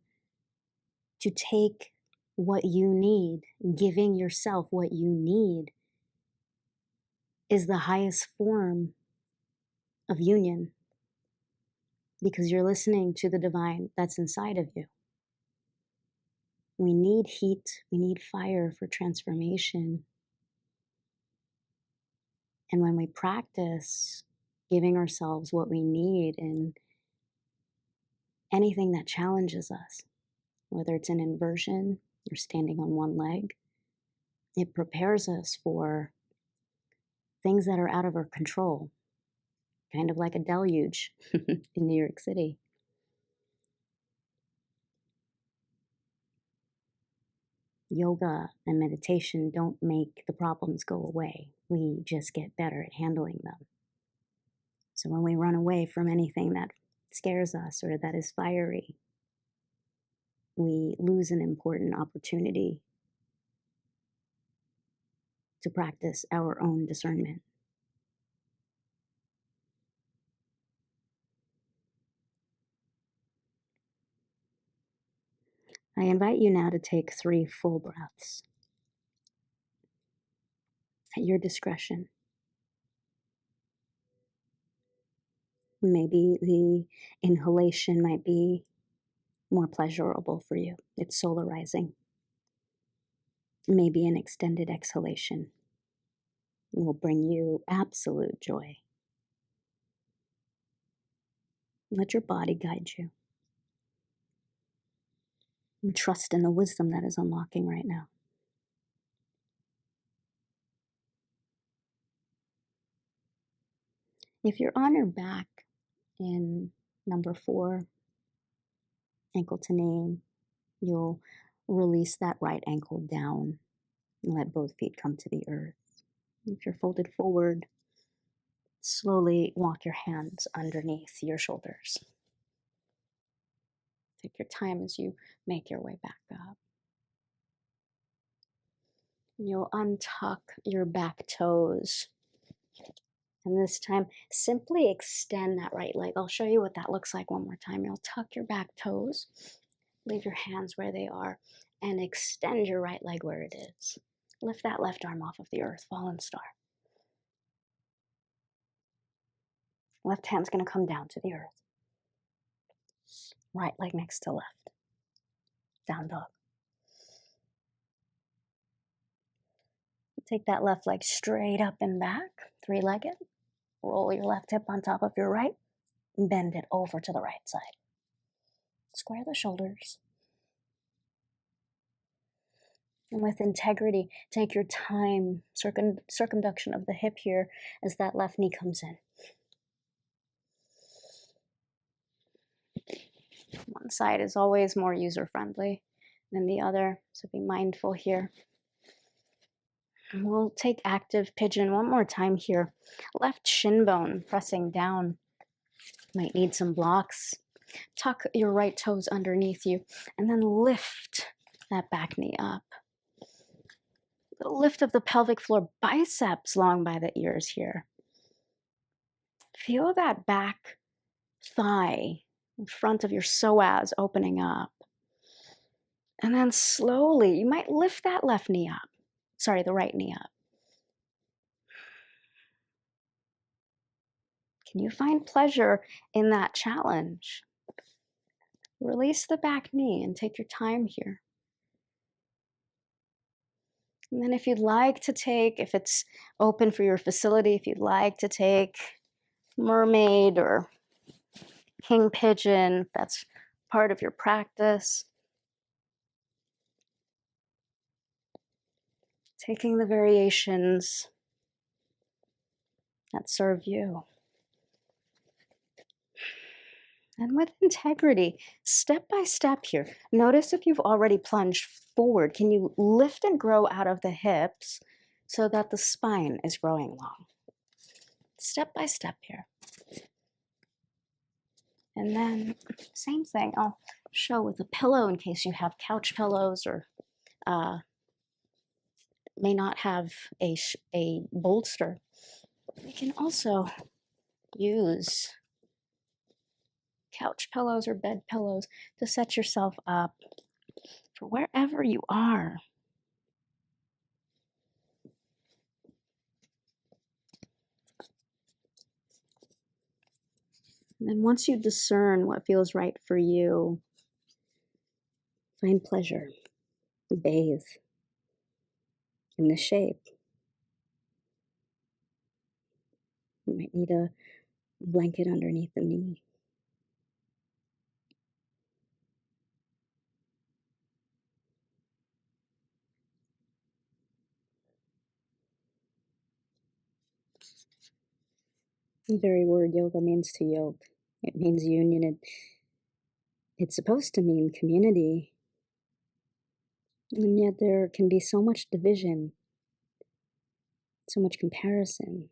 to take what you need, giving yourself what you need, is the highest form of union, because you're listening to the divine that's inside of you. We need heat, we need fire for transformation. And when we practice giving ourselves what we need in anything that challenges us, whether it's an inversion or standing on one leg, it prepares us for things that are out of our control, kind of like a deluge in New York City. Yoga and meditation don't make the problems go away. We just get better at handling them. So when we run away from anything that scares us or that is fiery, we lose an important opportunity to practice our own discernment. I invite you now to take 3 full breaths at your discretion. Maybe the inhalation might be more pleasurable for you. It's solarizing. Maybe an extended exhalation will bring you absolute joy. Let your body guide you. And trust in the wisdom that is unlocking right now. If you're on your back in Number 4, ankle to knee. You'll release that right ankle down and let both feet come to the earth. If you're folded forward, slowly walk your hands underneath your shoulders. Take your time as you make your way back up. You'll untuck your back toes. And this time, simply extend that right leg. I'll show you what that looks like one more time. You'll tuck your back toes, leave your hands where they are, and extend your right leg where it is. Lift that left arm off of the earth, fallen star. Left hand's going to come down to the earth. Right leg next to left. Down dog. Take that left leg straight up and back, three-legged. Roll your left hip on top of your right. Bend it over to the right side. Square the shoulders. And with integrity, take your time, circumduction of the hip here as that left knee comes in. One side is always more user-friendly than the other, so be mindful here. And we'll take active pigeon one more time here. Left shin bone pressing down. Might need some blocks. Tuck your right toes underneath you and then lift that back knee up. Little lift of the pelvic floor, biceps long by the ears here. Feel that back thigh in front of your psoas opening up. And then slowly, you might lift that left knee up. Sorry, the right knee up. Can you find pleasure in that challenge? Release the back knee and take your time here. And then if you'd like to take, if it's open for your facility, if you'd like to take mermaid or king pigeon, if that's part of your practice, taking the variations that serve you. And with integrity, step by step here. Notice if you've already plunged forward, can you lift and grow out of the hips so that the spine is growing long? Step by step here. And then same thing, I'll show with a pillow in case you have couch pillows or may not have a bolster. You can also use couch pillows or bed pillows to set yourself up for wherever you are. And then once you discern what feels right for you, find pleasure, bathe in the shape. You might need a blanket underneath the knee. The very word yoga means to yoke. It means union. It's supposed to mean community. And yet there can be so much division, so much comparison.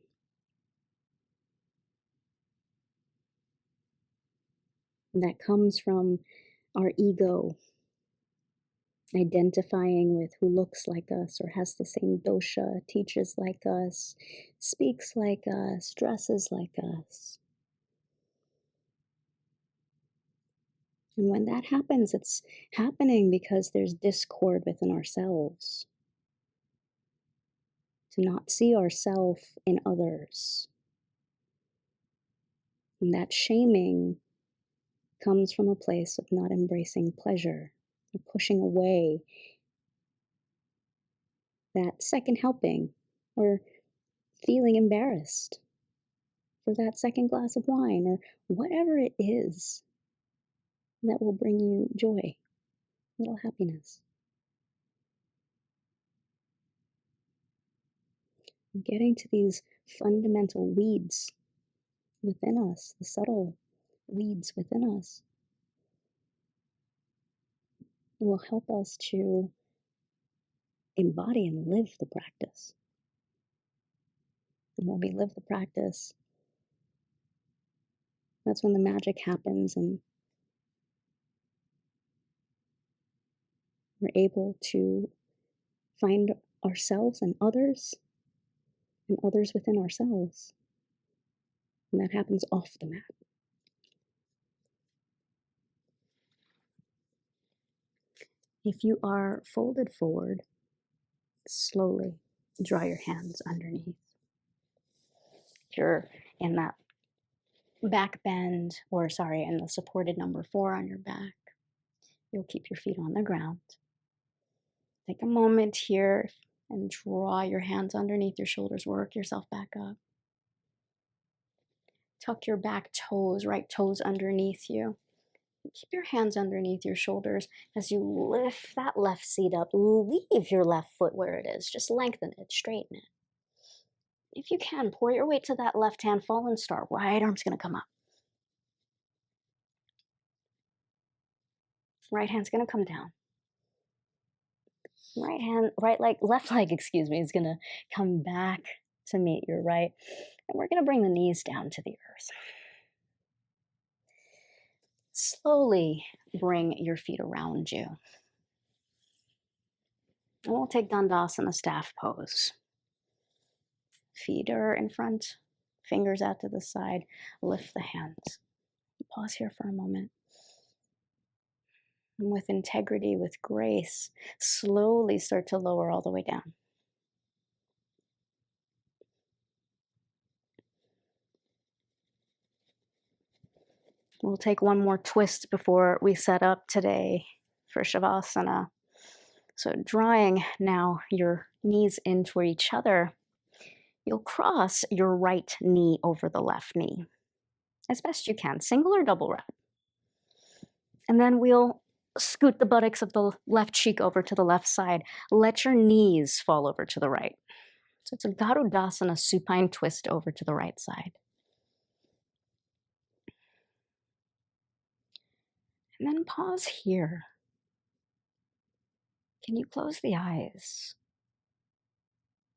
And that comes from our ego identifying with who looks like us or has the same dosha, teaches like us, speaks like us, dresses like us. And when that happens, it's happening because there's discord within ourselves. To not see ourselves in others. And that shaming comes from a place of not embracing pleasure, or pushing away that second helping, or feeling embarrassed for that second glass of wine, or whatever it is that will bring you joy, a little happiness. Getting to these fundamental weeds within us, the subtle leads within us. It will help us to embody and live the practice. And when we live the practice, that's when the magic happens and we're able to find ourselves and others within ourselves. And that happens off the mat. If you are folded forward, slowly draw your hands underneath. If you're in that back bend, in the supported number 4 on your back, you'll keep your feet on the ground. Take a moment here and draw your hands underneath your shoulders. Work yourself back up. Tuck your back toes, right toes underneath you. Keep your hands underneath your shoulders as you lift that left seat up. Leave your left foot where it is. Just lengthen it, straighten it. If you can, pour your weight to that left hand, fallen star. Right arm's going to come up. Right hand's going to come down. Left leg, is going to come back to meet your right. And we're going to bring the knees down to the earth. Slowly bring your feet around you. And we'll take Dandasana staff pose. Feet are in front, fingers out to the side. Lift the hands. Pause here for a moment. And with integrity, with grace, slowly start to lower all the way down. We'll take one more twist before we set up today for Shavasana. So drawing now your knees into each other, you'll cross your right knee over the left knee as best you can, single or double wrap. And then we'll scoot the buttocks of the left cheek over to the left side. Let your knees fall over to the right. So it's a 𝗔𝗿𝘁𝘀𝘁 supine twist over to the right side. And then pause here. Can you close the eyes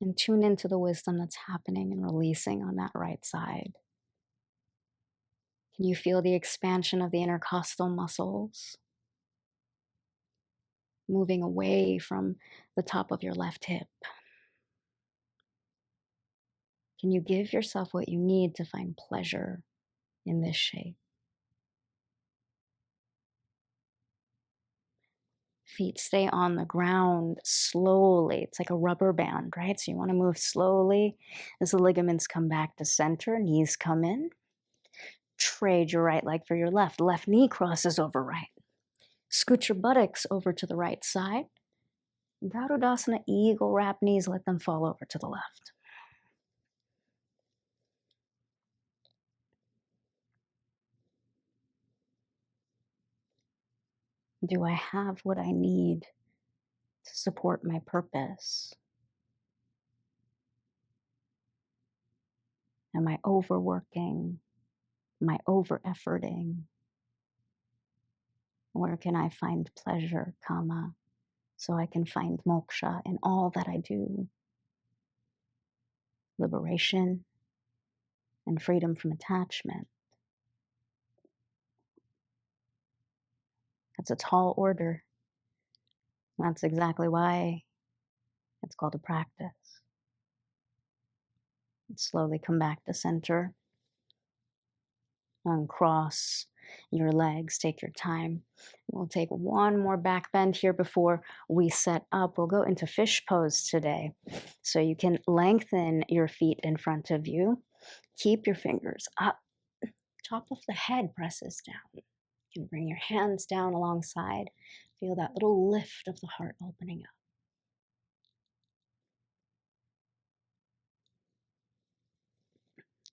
and tune into the wisdom that's happening and releasing on that right side? Can you feel the expansion of the intercostal muscles? Moving away from the top of your left hip. Can you give yourself what you need to find pleasure in this shape? Feet stay on the ground slowly. It's like a rubber band, right? So you want to move slowly as the ligaments come back to center, knees come in. Trade your right leg for your left. Left knee crosses over right. Scoot your buttocks over to the right side. 𝗔𝗿𝘁𝘁, eagle wrap knees, let them fall over to the left. Do I have what I need to support my purpose? Am I overworking? Am I over-efforting? Where can I find pleasure, 𝗁a, so I can find moksha in all that I do? Liberation and freedom from attachment. That's a tall order. That's exactly why it's called a practice. And slowly come back to center. Uncross your legs, take your time. We'll take one more back bend here before we set up. We'll go into fish pose today. So you can lengthen your feet in front of you. Keep your fingers up. Top of the head presses down. You can bring your hands down alongside. Feel that little lift of the heart opening up.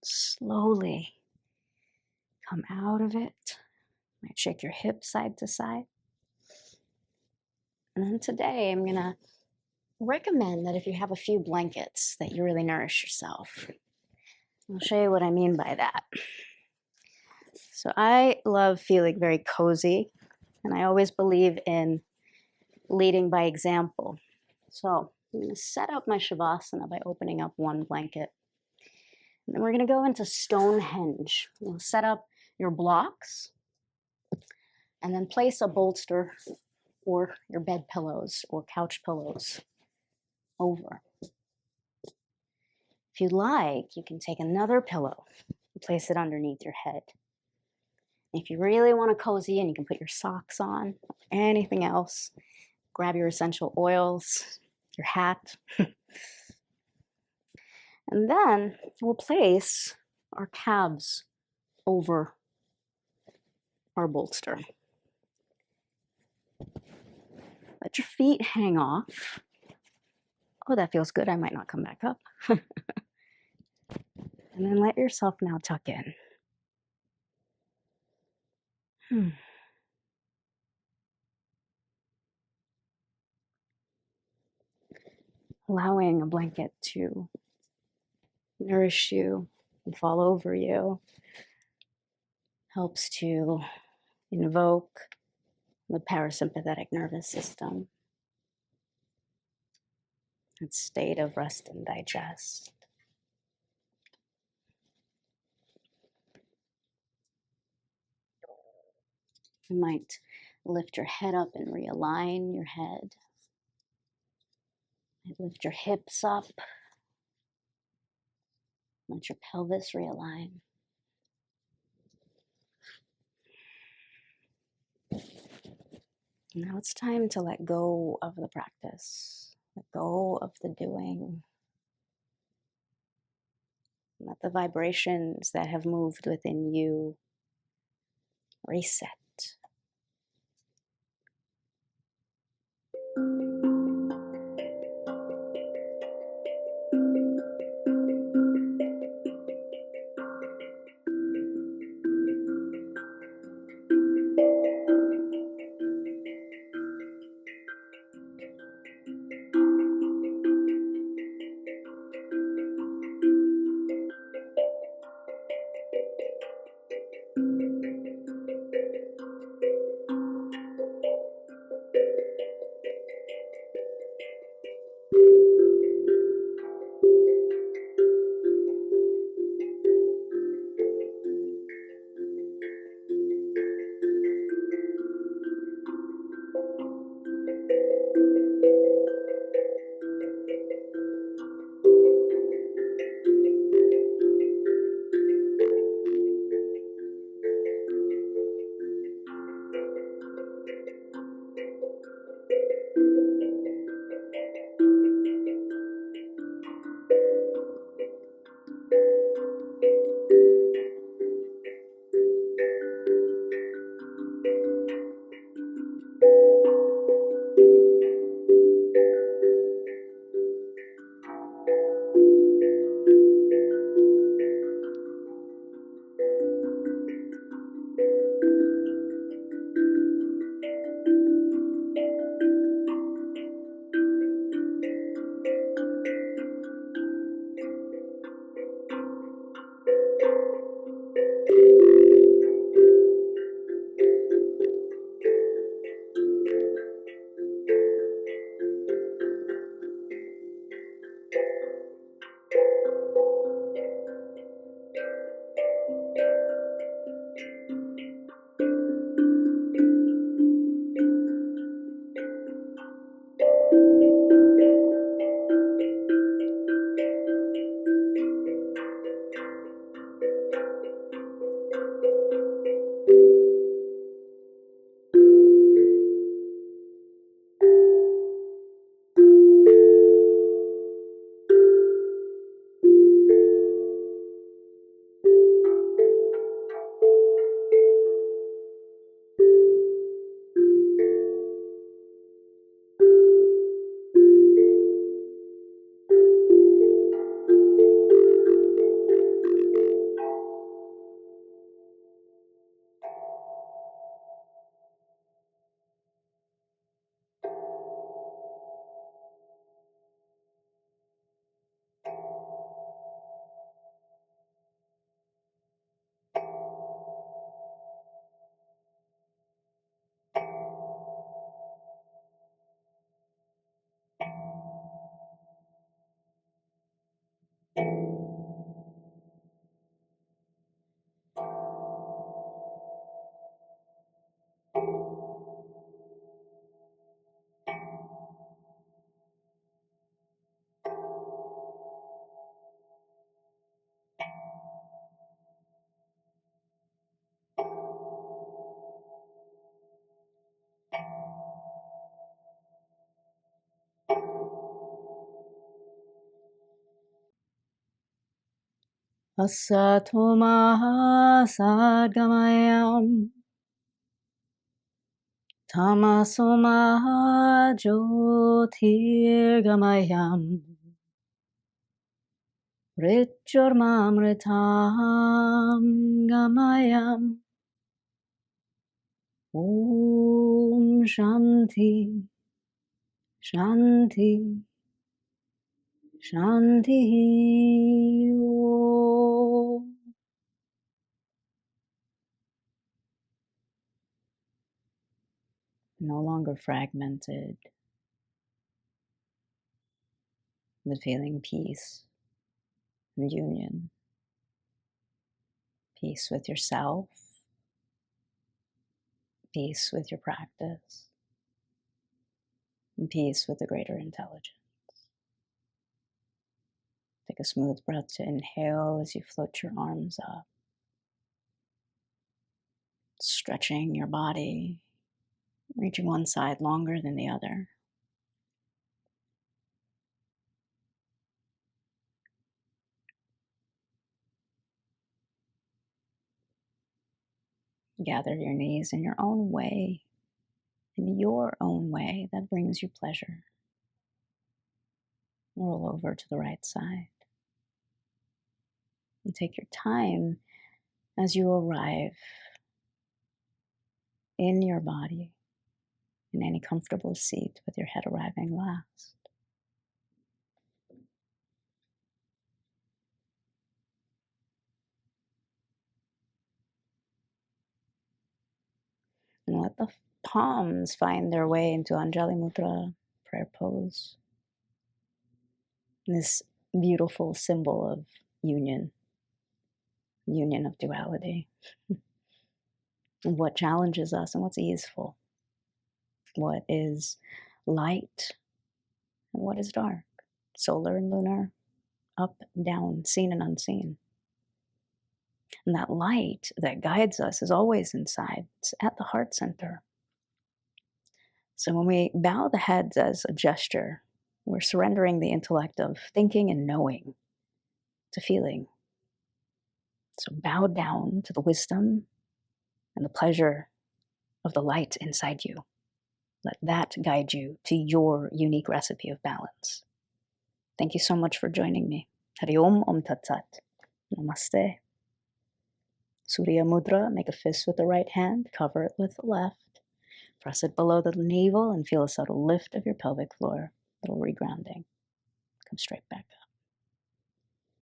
Slowly come out of it. Might shake your hips side to side. And then today I'm gonna recommend that if you have a few blankets that you really nourish yourself. I'll show you what I mean by that. So I love feeling very cozy, and I always believe in leading by example. So I'm going to set up my Shavasana by opening up one blanket. And then we're going to go into Stonehenge. You'll set up your blocks and then place a bolster or your bed pillows or couch pillows over. If you'd like, you can take another pillow and place it underneath your head. If you really want to cozy in, you can put your socks on, anything else. Grab your essential oils, your hat. And then we'll place our calves over our bolster. Let your feet hang off. Oh, that feels good. I might not come back up. And then let yourself now tuck in. Allowing a blanket to nourish you and fall over you helps to invoke the parasympathetic nervous system, its state of rest and digest. You might lift your head up and realign your head. Lift your hips up. Let your pelvis realign. Now it's time to let go of the practice. Let go of the doing. Let the vibrations that have moved within you reset. Asatoma sadgamayam tamasoma jyotirgamayam ऋचोर्मामृतां gamayam. Om Shanti, Shanti, Shanti. Om. No longer fragmented, but feeling peace and union. Peace with yourself, peace with your practice, and peace with the greater intelligence. Take a smooth breath to inhale as you float your arms up, stretching your body, reaching one side longer than the other. Gather your knees in your own way, that brings you pleasure. Roll over to the right side and take your time as you arrive in your body in any comfortable seat with your head arriving last. And let the palms find their way into Anjali Mudra, prayer pose. This beautiful symbol of union of duality. What challenges us and what's easeful. What is light and what is dark. Solar and lunar, up, down, seen and unseen. And that light that guides us is always inside. It's at the heart center. So when we bow the heads as a gesture, we're surrendering the intellect of thinking and knowing to feeling. So bow down to the wisdom and the pleasure of the light inside you. Let that guide you to your unique recipe of balance. Thank you so much for joining me. Hari Om Om Tat Sat. Namaste. Surya Mudra, make a fist with the right hand, cover it with the left. Press it below the navel and feel a subtle lift of your pelvic floor, little regrounding. Come straight back up.